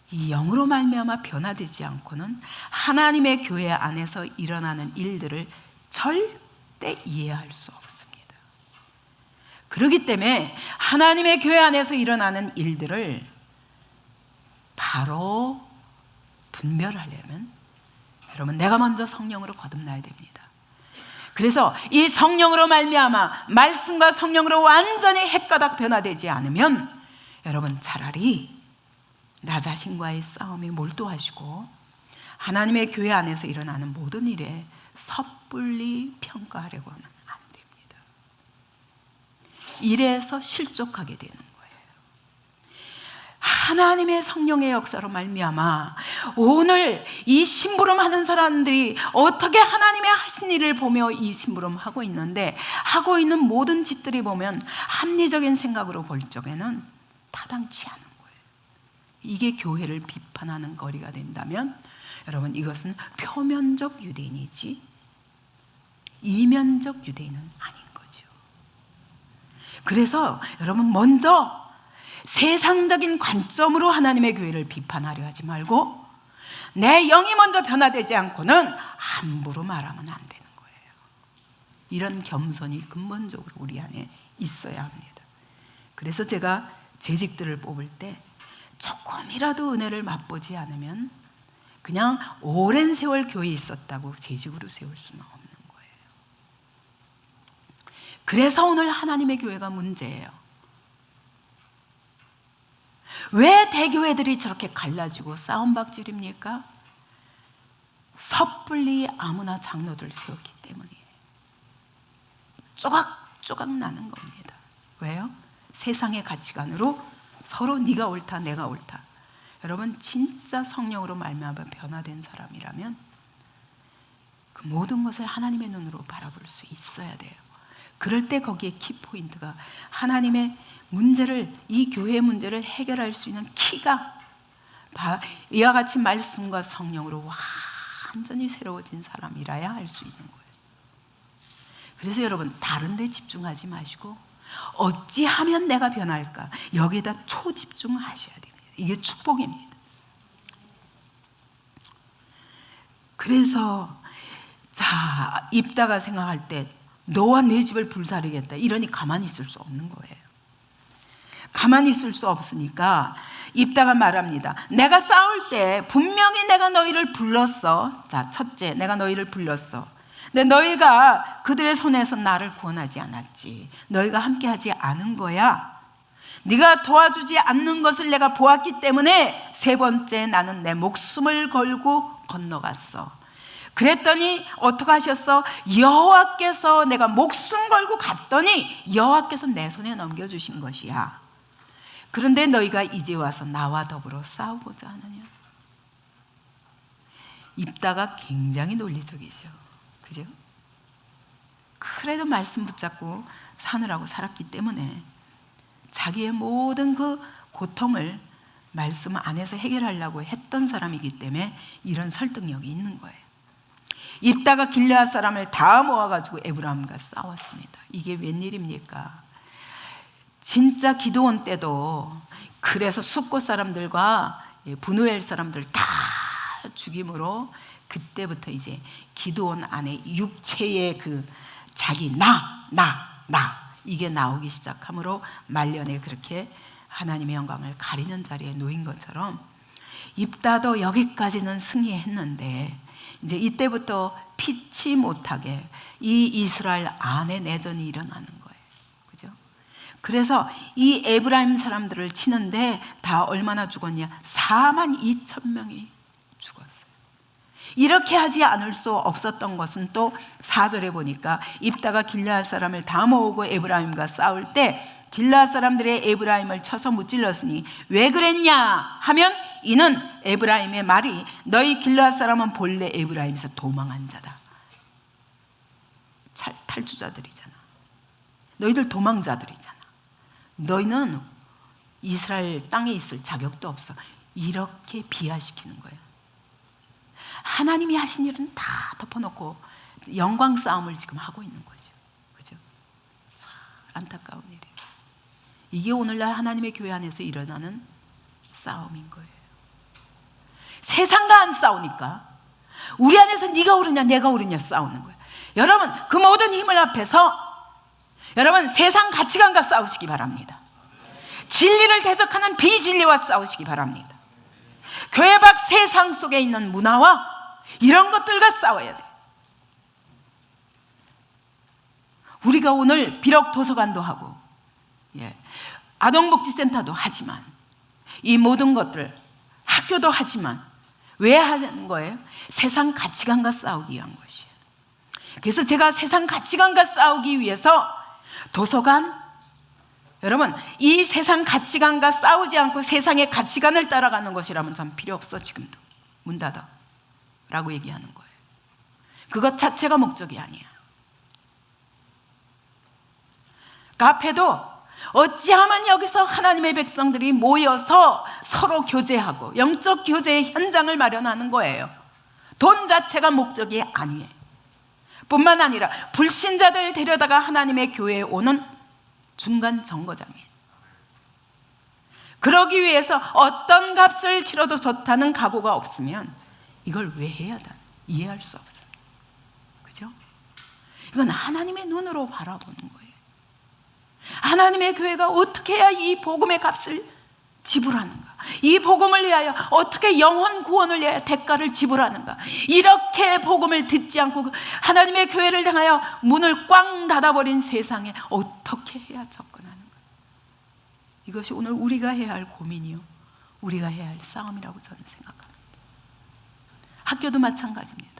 이 영으로 말미암아 변화되지 않고는 하나님의 교회 안에서 일어나는 일들을 절대 이해할 수 없습니다. 그렇기 때문에 하나님의 교회 안에서 일어나는 일들을 바로 분별하려면 여러분 내가 먼저 성령으로 거듭나야 됩니다. 그래서 이 성령으로 말미암아 말씀과 성령으로 완전히 헷가닥 변화되지 않으면 여러분 차라리 나 자신과의 싸움에 몰두하시고 하나님의 교회 안에서 일어나는 모든 일에 섣불리 평가하려고는 안 됩니다. 이래서 실족하게 되는 거예요. 하나님의 성령의 역사로 말미암아 오늘 이 심부름하는 사람들이 어떻게 하나님의 하신 일을 보며 이 심부름하고 있는데, 하고 있는 모든 짓들이 보면 합리적인 생각으로 볼 적에는 타당치 않은 거예요. 이게 교회를 비판하는 거리가 된다면 여러분 이것은 표면적 유대인이지 이면적 유대인은 아닌 거죠. 그래서 여러분 먼저 세상적인 관점으로 하나님의 교회를 비판하려 하지 말고 내 영이 먼저 변화되지 않고는 함부로 말하면 안 되는 거예요. 이런 겸손이 근본적으로 우리 안에 있어야 합니다. 그래서 제가 재직들을 뽑을 때 조금이라도 은혜를 맛보지 않으면 그냥 오랜 세월 교회에 있었다고 재직으로 세울 수는 없는 거예요. 그래서 오늘 하나님의 교회가 문제예요. 왜 대교회들이 저렇게 갈라지고 싸움박질입니까? 섣불리 아무나 장로들 세웠기 때문이에요. 쪼각쪼각 나는 겁니다. 왜요? 세상의 가치관으로 서로 네가 옳다 내가 옳다. 여러분 진짜 성령으로 말미암아 변화된 사람이라면 그 모든 것을 하나님의 눈으로 바라볼 수 있어야 돼요. 그럴 때 거기에 키포인트가 하나님의 문제를, 이 교회의 문제를 해결할 수 있는 키가 이와 같이 말씀과 성령으로 완전히 새로워진 사람이라야 할 수 있는 거예요. 그래서 여러분 다른 데 집중하지 마시고 어찌하면 내가 변할까 여기에다 초집중하셔야 됩니다. 이게 축복입니다. 그래서 자, 입다가 생각할 때 너와 내 집을 불사르겠다 이러니 가만히 있을 수 없는 거예요. 가만히 있을 수 없으니까 입다가 말합니다. 내가 싸울 때 분명히 내가 너희를 불렀어. 자, 첫째, 내가 너희를 불렀어. 근데 너희가 그들의 손에서 나를 구원하지 않았지. 너희가 함께하지 않은 거야. 네가 도와주지 않는 것을 내가 보았기 때문에 세 번째, 나는 내 목숨을 걸고 건너갔어. 그랬더니 어떻게 하셨어? 여호와께서, 내가 목숨 걸고 갔더니 여호와께서 내 손에 넘겨주신 것이야. 그런데 너희가 이제 와서 나와 더불어 싸우고자 하느냐? 입다가 굉장히 논리적이죠. 그죠? 그래도 말씀 붙잡고 사느라고 살았기 때문에 자기의 모든 그 고통을 말씀 안에서 해결하려고 했던 사람이기 때문에 이런 설득력이 있는 거예요. 입다가 길르앗 사람을 다 모아가지고 에브라임과 싸웠습니다. 이게 웬일입니까? 진짜 기드온 때도 그래서 숫곳 사람들과 브누엘 사람들 다 죽임으로 그때부터 이제 기드온 안에 육체의 그 자기 나 이게 나오기 시작하므로 말년에 그렇게 하나님의 영광을 가리는 자리에 놓인 것처럼 입다도 여기까지는 승리했는데 이제 이때부터 피치 못하게 이 이스라엘 안에 내전이 일어나는 거예요. 그죠? 그래서 이 에브라임 사람들을 치는데 다 얼마나 죽었냐? 42,000명이 죽었어요. 이렇게 하지 않을 수 없었던 것은 또 4절에 보니까 입다가 길르앗 사람을 다 모으고 에브라임과 싸울 때 길르앗 사람들의 에브라임을 쳐서 무찔렀으니 왜 그랬냐 하면 이는 에브라임의 말이 너희 길르앗 사람은 본래 에브라임에서 도망한 자다. 탈주자들이잖아. 너희들 도망자들이잖아. 너희는 이스라엘 땅에 있을 자격도 없어. 이렇게 비하시키는 거예요. 하나님이 하신 일은 다 덮어놓고 영광 싸움을 지금 하고 있는 거죠. 그죠? 안타까운 일이에요. 이게 오늘날 하나님의 교회 안에서 일어나는 싸움인 거예요. 세상과 안 싸우니까 우리 안에서 네가 옳으냐 내가 옳으냐 싸우는 거예요. 여러분 그 모든 힘을 앞에서 여러분 세상 가치관과 싸우시기 바랍니다. 진리를 대적하는 비진리와 싸우시기 바랍니다. 교회 밖 세상 속에 있는 문화와 이런 것들과 싸워야 돼요. 우리가 오늘 비록 도서관도 하고 아동복지센터도 하지만 이 모든 것들 학교도 하지만 왜 하는 거예요? 세상 가치관과 싸우기 위한 것이에요. 그래서 제가 세상 가치관과 싸우기 위해서 도서관, 여러분 이 세상 가치관과 싸우지 않고 세상의 가치관을 따라가는 것이라면 전 필요 없어. 지금도 문 닫아 라고 얘기하는 거예요. 그것 자체가 목적이 아니야. 카페도 어찌하면 여기서 하나님의 백성들이 모여서 서로 교제하고 영적 교제의 현장을 마련하는 거예요. 돈 자체가 목적이 아니에요. 뿐만 아니라 불신자들 데려다가 하나님의 교회에 오는 중간 정거장이에요. 그러기 위해서 어떤 값을 치러도 좋다는 각오가 없으면 이걸 왜 해야 하나 이해할 수 없어요. 그죠? 이건 하나님의 눈으로 바라보는 거예요. 하나님의 교회가 어떻게 해야 이 복음의 값을 지불하는가? 이 복음을 위하여 어떻게 영혼 구원을 위하여 대가를 지불하는가? 이렇게 복음을 듣지 않고 하나님의 교회를 향하여 문을 꽝 닫아버린 세상에 어떻게 해야 접근하는가? 이것이 오늘 우리가 해야 할 고민이요, 우리가 해야 할 싸움이라고 저는 생각합니다. 학교도 마찬가지입니다.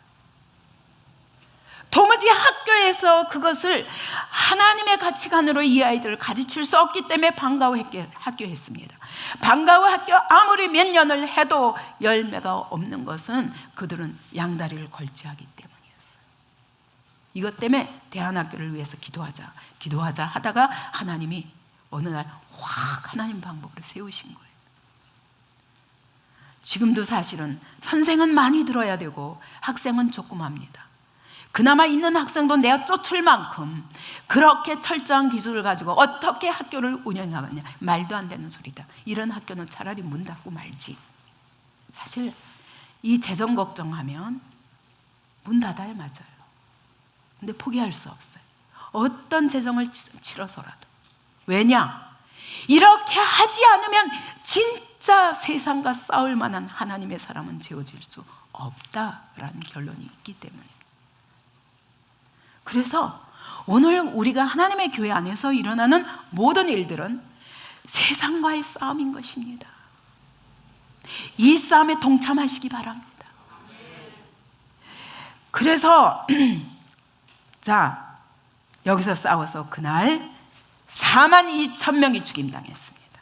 도무지 학교에서 그것을 하나님의 가치관으로 이 아이들을 가르칠 수 없기 때문에 방과 후 학교 했습니다. 방과 후 학교 아무리 몇 년을 해도 열매가 없는 것은 그들은 양다리를 걸치하기 때문이었어요. 이것 때문에 대안학교를 위해서 기도하자 하다가 하나님이 어느 날 확 하나님 방법으로 세우신 거예요. 지금도 사실은 선생은 많이 들어야 되고 학생은 조금 합니다. 그나마 있는 학생도 내가 쫓을 만큼 그렇게 철저한 기술을 가지고 어떻게 학교를 운영하겠냐. 말도 안 되는 소리다. 이런 학교는 차라리 문 닫고 말지. 사실 이 재정 걱정하면 문 닫아야 맞아요. 근데 포기할 수 없어요. 어떤 재정을 치러서라도. 왜냐? 이렇게 하지 않으면 진짜 세상과 싸울 만한 하나님의 사람은 지어질 수 없다라는 결론이 있기 때문에. 그래서 오늘 우리가 하나님의 교회 안에서 일어나는 모든 일들은 세상과의 싸움인 것입니다. 이 싸움에 동참하시기 바랍니다. 그래서 자, 여기서 싸워서 그날 42,000명이 죽임당했습니다.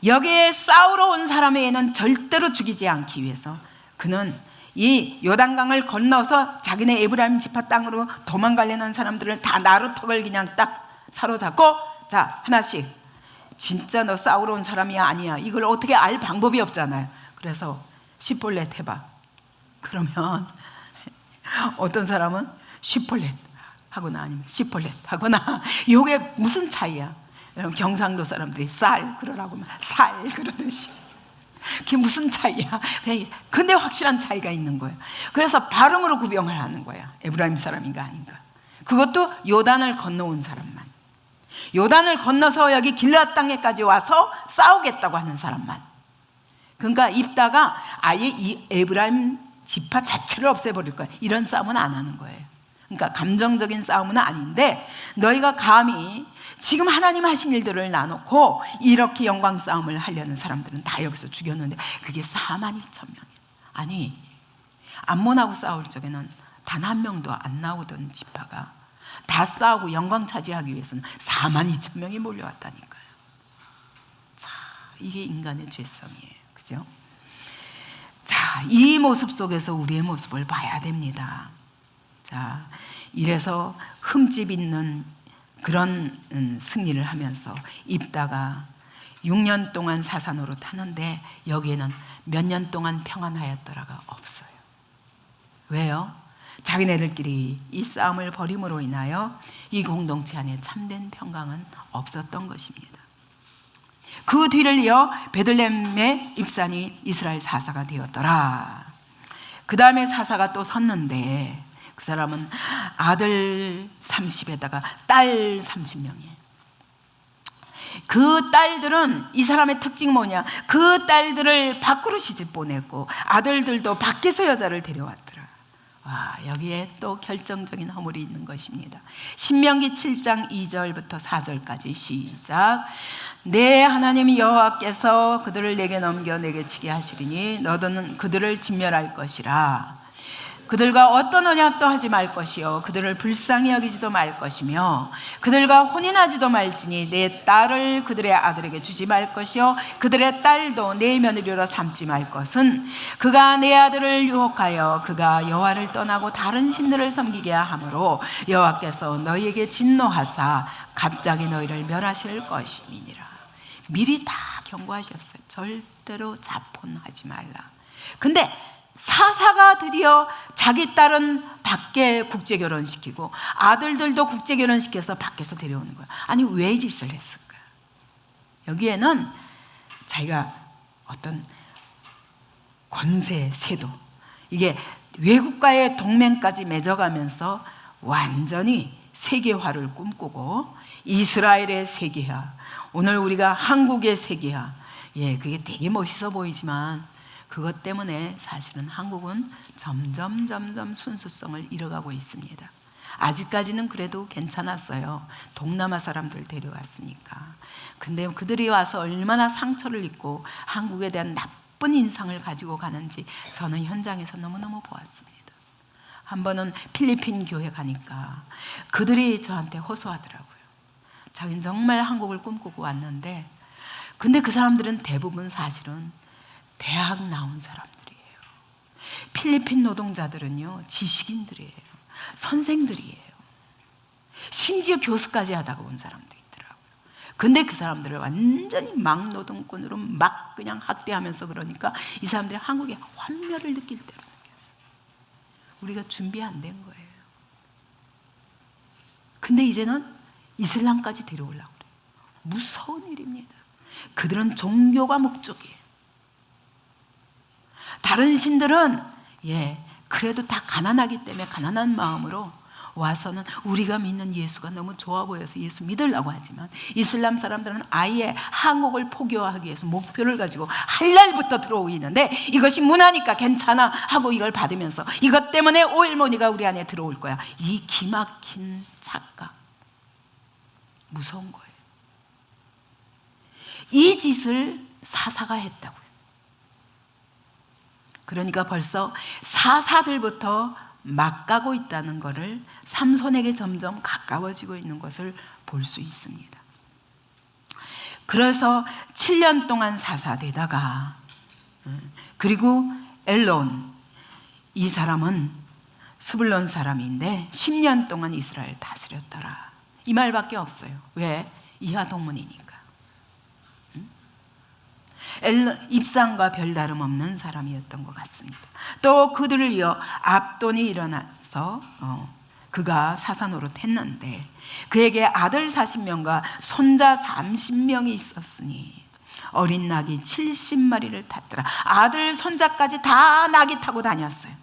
여기에 싸우러 온 사람에게는 절대로 죽이지 않기 위해서 그는 이 요단강을 건너서 자기네 에브라임 지파 땅으로 도망가려는 사람들을 다 나루턱을 그냥 딱 사로잡고, 자, 하나씩, 진짜 너 싸우러 온 사람이야 아니야 이걸 어떻게 알 방법이 없잖아요. 그래서 시볼렛 해봐. 그러면 어떤 사람은 시볼렛 하거나 아니면 시볼렛 하거나. 이게 무슨 차이야? 경상도 사람들이 쌀 그러라고 살 그러듯이 그게 무슨 차이야? 근데 확실한 차이가 있는 거예요. 그래서 발음으로 구별을 하는 거야. 에브라임 사람인가 아닌가. 그것도 요단을 건너온 사람만, 요단을 건너서 여기 길앗 땅에까지 와서 싸우겠다고 하는 사람만. 그러니까 입다가 아예 이 에브라임 지파 자체를 없애버릴 거야. 이런 싸움은 안 하는 거예요. 그러니까 감정적인 싸움은 아닌데, 너희가 감히 지금 하나님 하신 일들을 나놓고 이렇게 영광 싸움을 하려는 사람들은 다 여기서 죽였는데 그게 42,000명이에요. 아니, 암몬하고 싸울 적에는 단 한 명도 안 나오던 지파가 다 싸우고 영광 차지하기 위해서는 42,000명이 몰려왔다니까요. 자, 이게 인간의 죄성이에요. 그죠? 자, 이 모습 속에서 우리의 모습을 봐야 됩니다. 자, 이래서 흠집 있는 그런 승리를 하면서 입다가 6년 동안 사산으로 타는데 여기에는 몇 년 동안 평안하였더라가 없어요. 왜요? 자기네들끼리 이 싸움을 벌임으로 인하여 이 공동체 안에 참된 평강은 없었던 것입니다. 그 뒤를 이어 베들레헴의 입산이 이스라엘 사사가 되었더라. 그 다음에 사사가 또 섰는데 그 사람은 아들 30에다가 딸 30명이에요. 그 딸들은, 이 사람의 특징 뭐냐? 그 딸들을 밖으로 시집 보냈고 아들들도 밖에서 여자를 데려왔더라. 와, 여기에 또 결정적인 허물이 있는 것입니다. 신명기 7장 2절부터 4절까지 시작. 내 하나님 여호와께서 그들을 내게 넘겨 내게 치게 하시리니 너는 그들을 진멸할 것이라. 그들과 어떤 언약도 하지 말 것이요 그들을 불쌍히 여기지도 말 것이며 그들과 혼인하지도 말지니 내 딸을 그들의 아들에게 주지 말 것이요 그들의 딸도 내 며느리로 삼지 말 것은 그가 내 아들을 유혹하여 그가 여호와를 떠나고 다른 신들을 섬기게 하므로 여호와께서 너희에게 진노하사 갑자기 너희를 멸하실 것임이니라. 미리 다 경고하셨어요. 절대로 자폰하지 말라. 근데 사사가 드디어 자기 딸은 밖에 국제결혼시키고 아들들도 국제결혼시켜서 밖에서 데려오는 거야. 아니, 왜 짓을 했을까? 여기에는 자기가 어떤 권세, 세도, 이게 외국과의 동맹까지 맺어가면서 완전히 세계화를 꿈꾸고 이스라엘의 세계화, 오늘 우리가 한국의 세계화, 예, 그게 되게 멋있어 보이지만 그것 때문에 사실은 한국은 점점 순수성을 잃어가고 있습니다. 아직까지는 그래도 괜찮았어요. 동남아 사람들 데려왔으니까. 근데 그들이 와서 얼마나 상처를 입고 한국에 대한 나쁜 인상을 가지고 가는지 저는 현장에서 너무너무 보았습니다. 한 번은 필리핀 교회 가니까 그들이 저한테 호소하더라고요. 자기는 정말 한국을 꿈꾸고 왔는데, 근데 그 사람들은 대부분 사실은 대학 나온 사람들이에요. 필리핀 노동자들은요, 지식인들이에요. 선생들이에요. 심지어 교수까지 하다가 온 사람도 있더라고요. 근데 그 사람들을 완전히 막노동꾼으로 막 그냥 학대하면서 그러니까 이 사람들이 한국에 환멸을 느낄 때로 느꼈어요. 우리가 준비 안 된 거예요. 근데 이제는 이슬람까지 데려오려고 그래요. 무서운 일입니다. 그들은 종교가 목적이에요. 다른 신들은 그래도 다 가난하기 때문에 가난한 마음으로 와서는 우리가 믿는 예수가 너무 좋아 보여서 예수 믿으려고 하지만, 이슬람 사람들은 아예 한국을 포교하기 위해서 목표를 가지고 할랄부터 들어오는데, 이것이 문화니까 괜찮아 하고 이걸 받으면서 이것 때문에 오일모니가 우리 안에 들어올 거야. 이 기막힌 착각, 무서운 거예요. 이 짓을 사사가 했다고요. 그러니까 벌써 사사들부터 막 가고 있다는 것을 삼손에게 점점 가까워지고 있는 것을 볼 수 있습니다. 그래서 7년 동안 사사되다가, 그리고 엘론, 이 사람은 스불론 사람인데 10년 동안 이스라엘 다스렸더라, 이 말밖에 없어요. 왜? 이하 동문이니까. 입상과 별다름 없는 사람이었던 것 같습니다. 또 그들을 이어 압돈이 일어나서 그가 사사 노릇했는데, 그에게 아들 40명과 손자 30명이 있었으니 어린 낙이 70마리를 탔더라. 아들 손자까지 다 낙이 타고 다녔어요.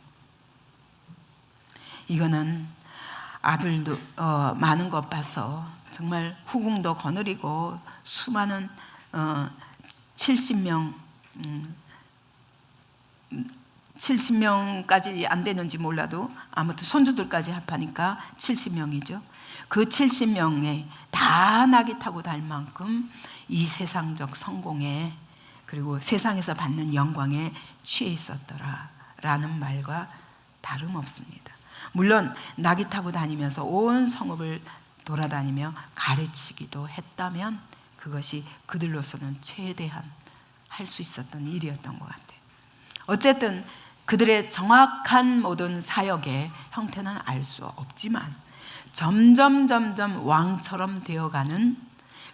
이거는 아들도 많은 것 봐서 정말 후궁도 거느리고 수많은 70명까지 안 되는지 몰라도 아무튼 손주들까지 합하니까 70명이죠. 그 70명에 다 낙이 타고 달 만큼 이 세상적 성공에, 그리고 세상에서 받는 영광에 취해 있었더라라는 말과 다름없습니다. 물론 낙이 타고 다니면서 온 성읍을 돌아다니며 가르치기도 했다면 그것이 그들로서는 최대한 할 수 있었던 일이었던 것 같아요. 어쨌든 그들의 정확한 모든 사역의 형태는 알 수 없지만 점점 왕처럼 되어가는,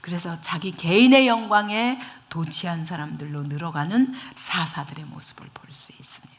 그래서 자기 개인의 영광에 도취한 사람들로 늘어가는 사사들의 모습을 볼 수 있습니다.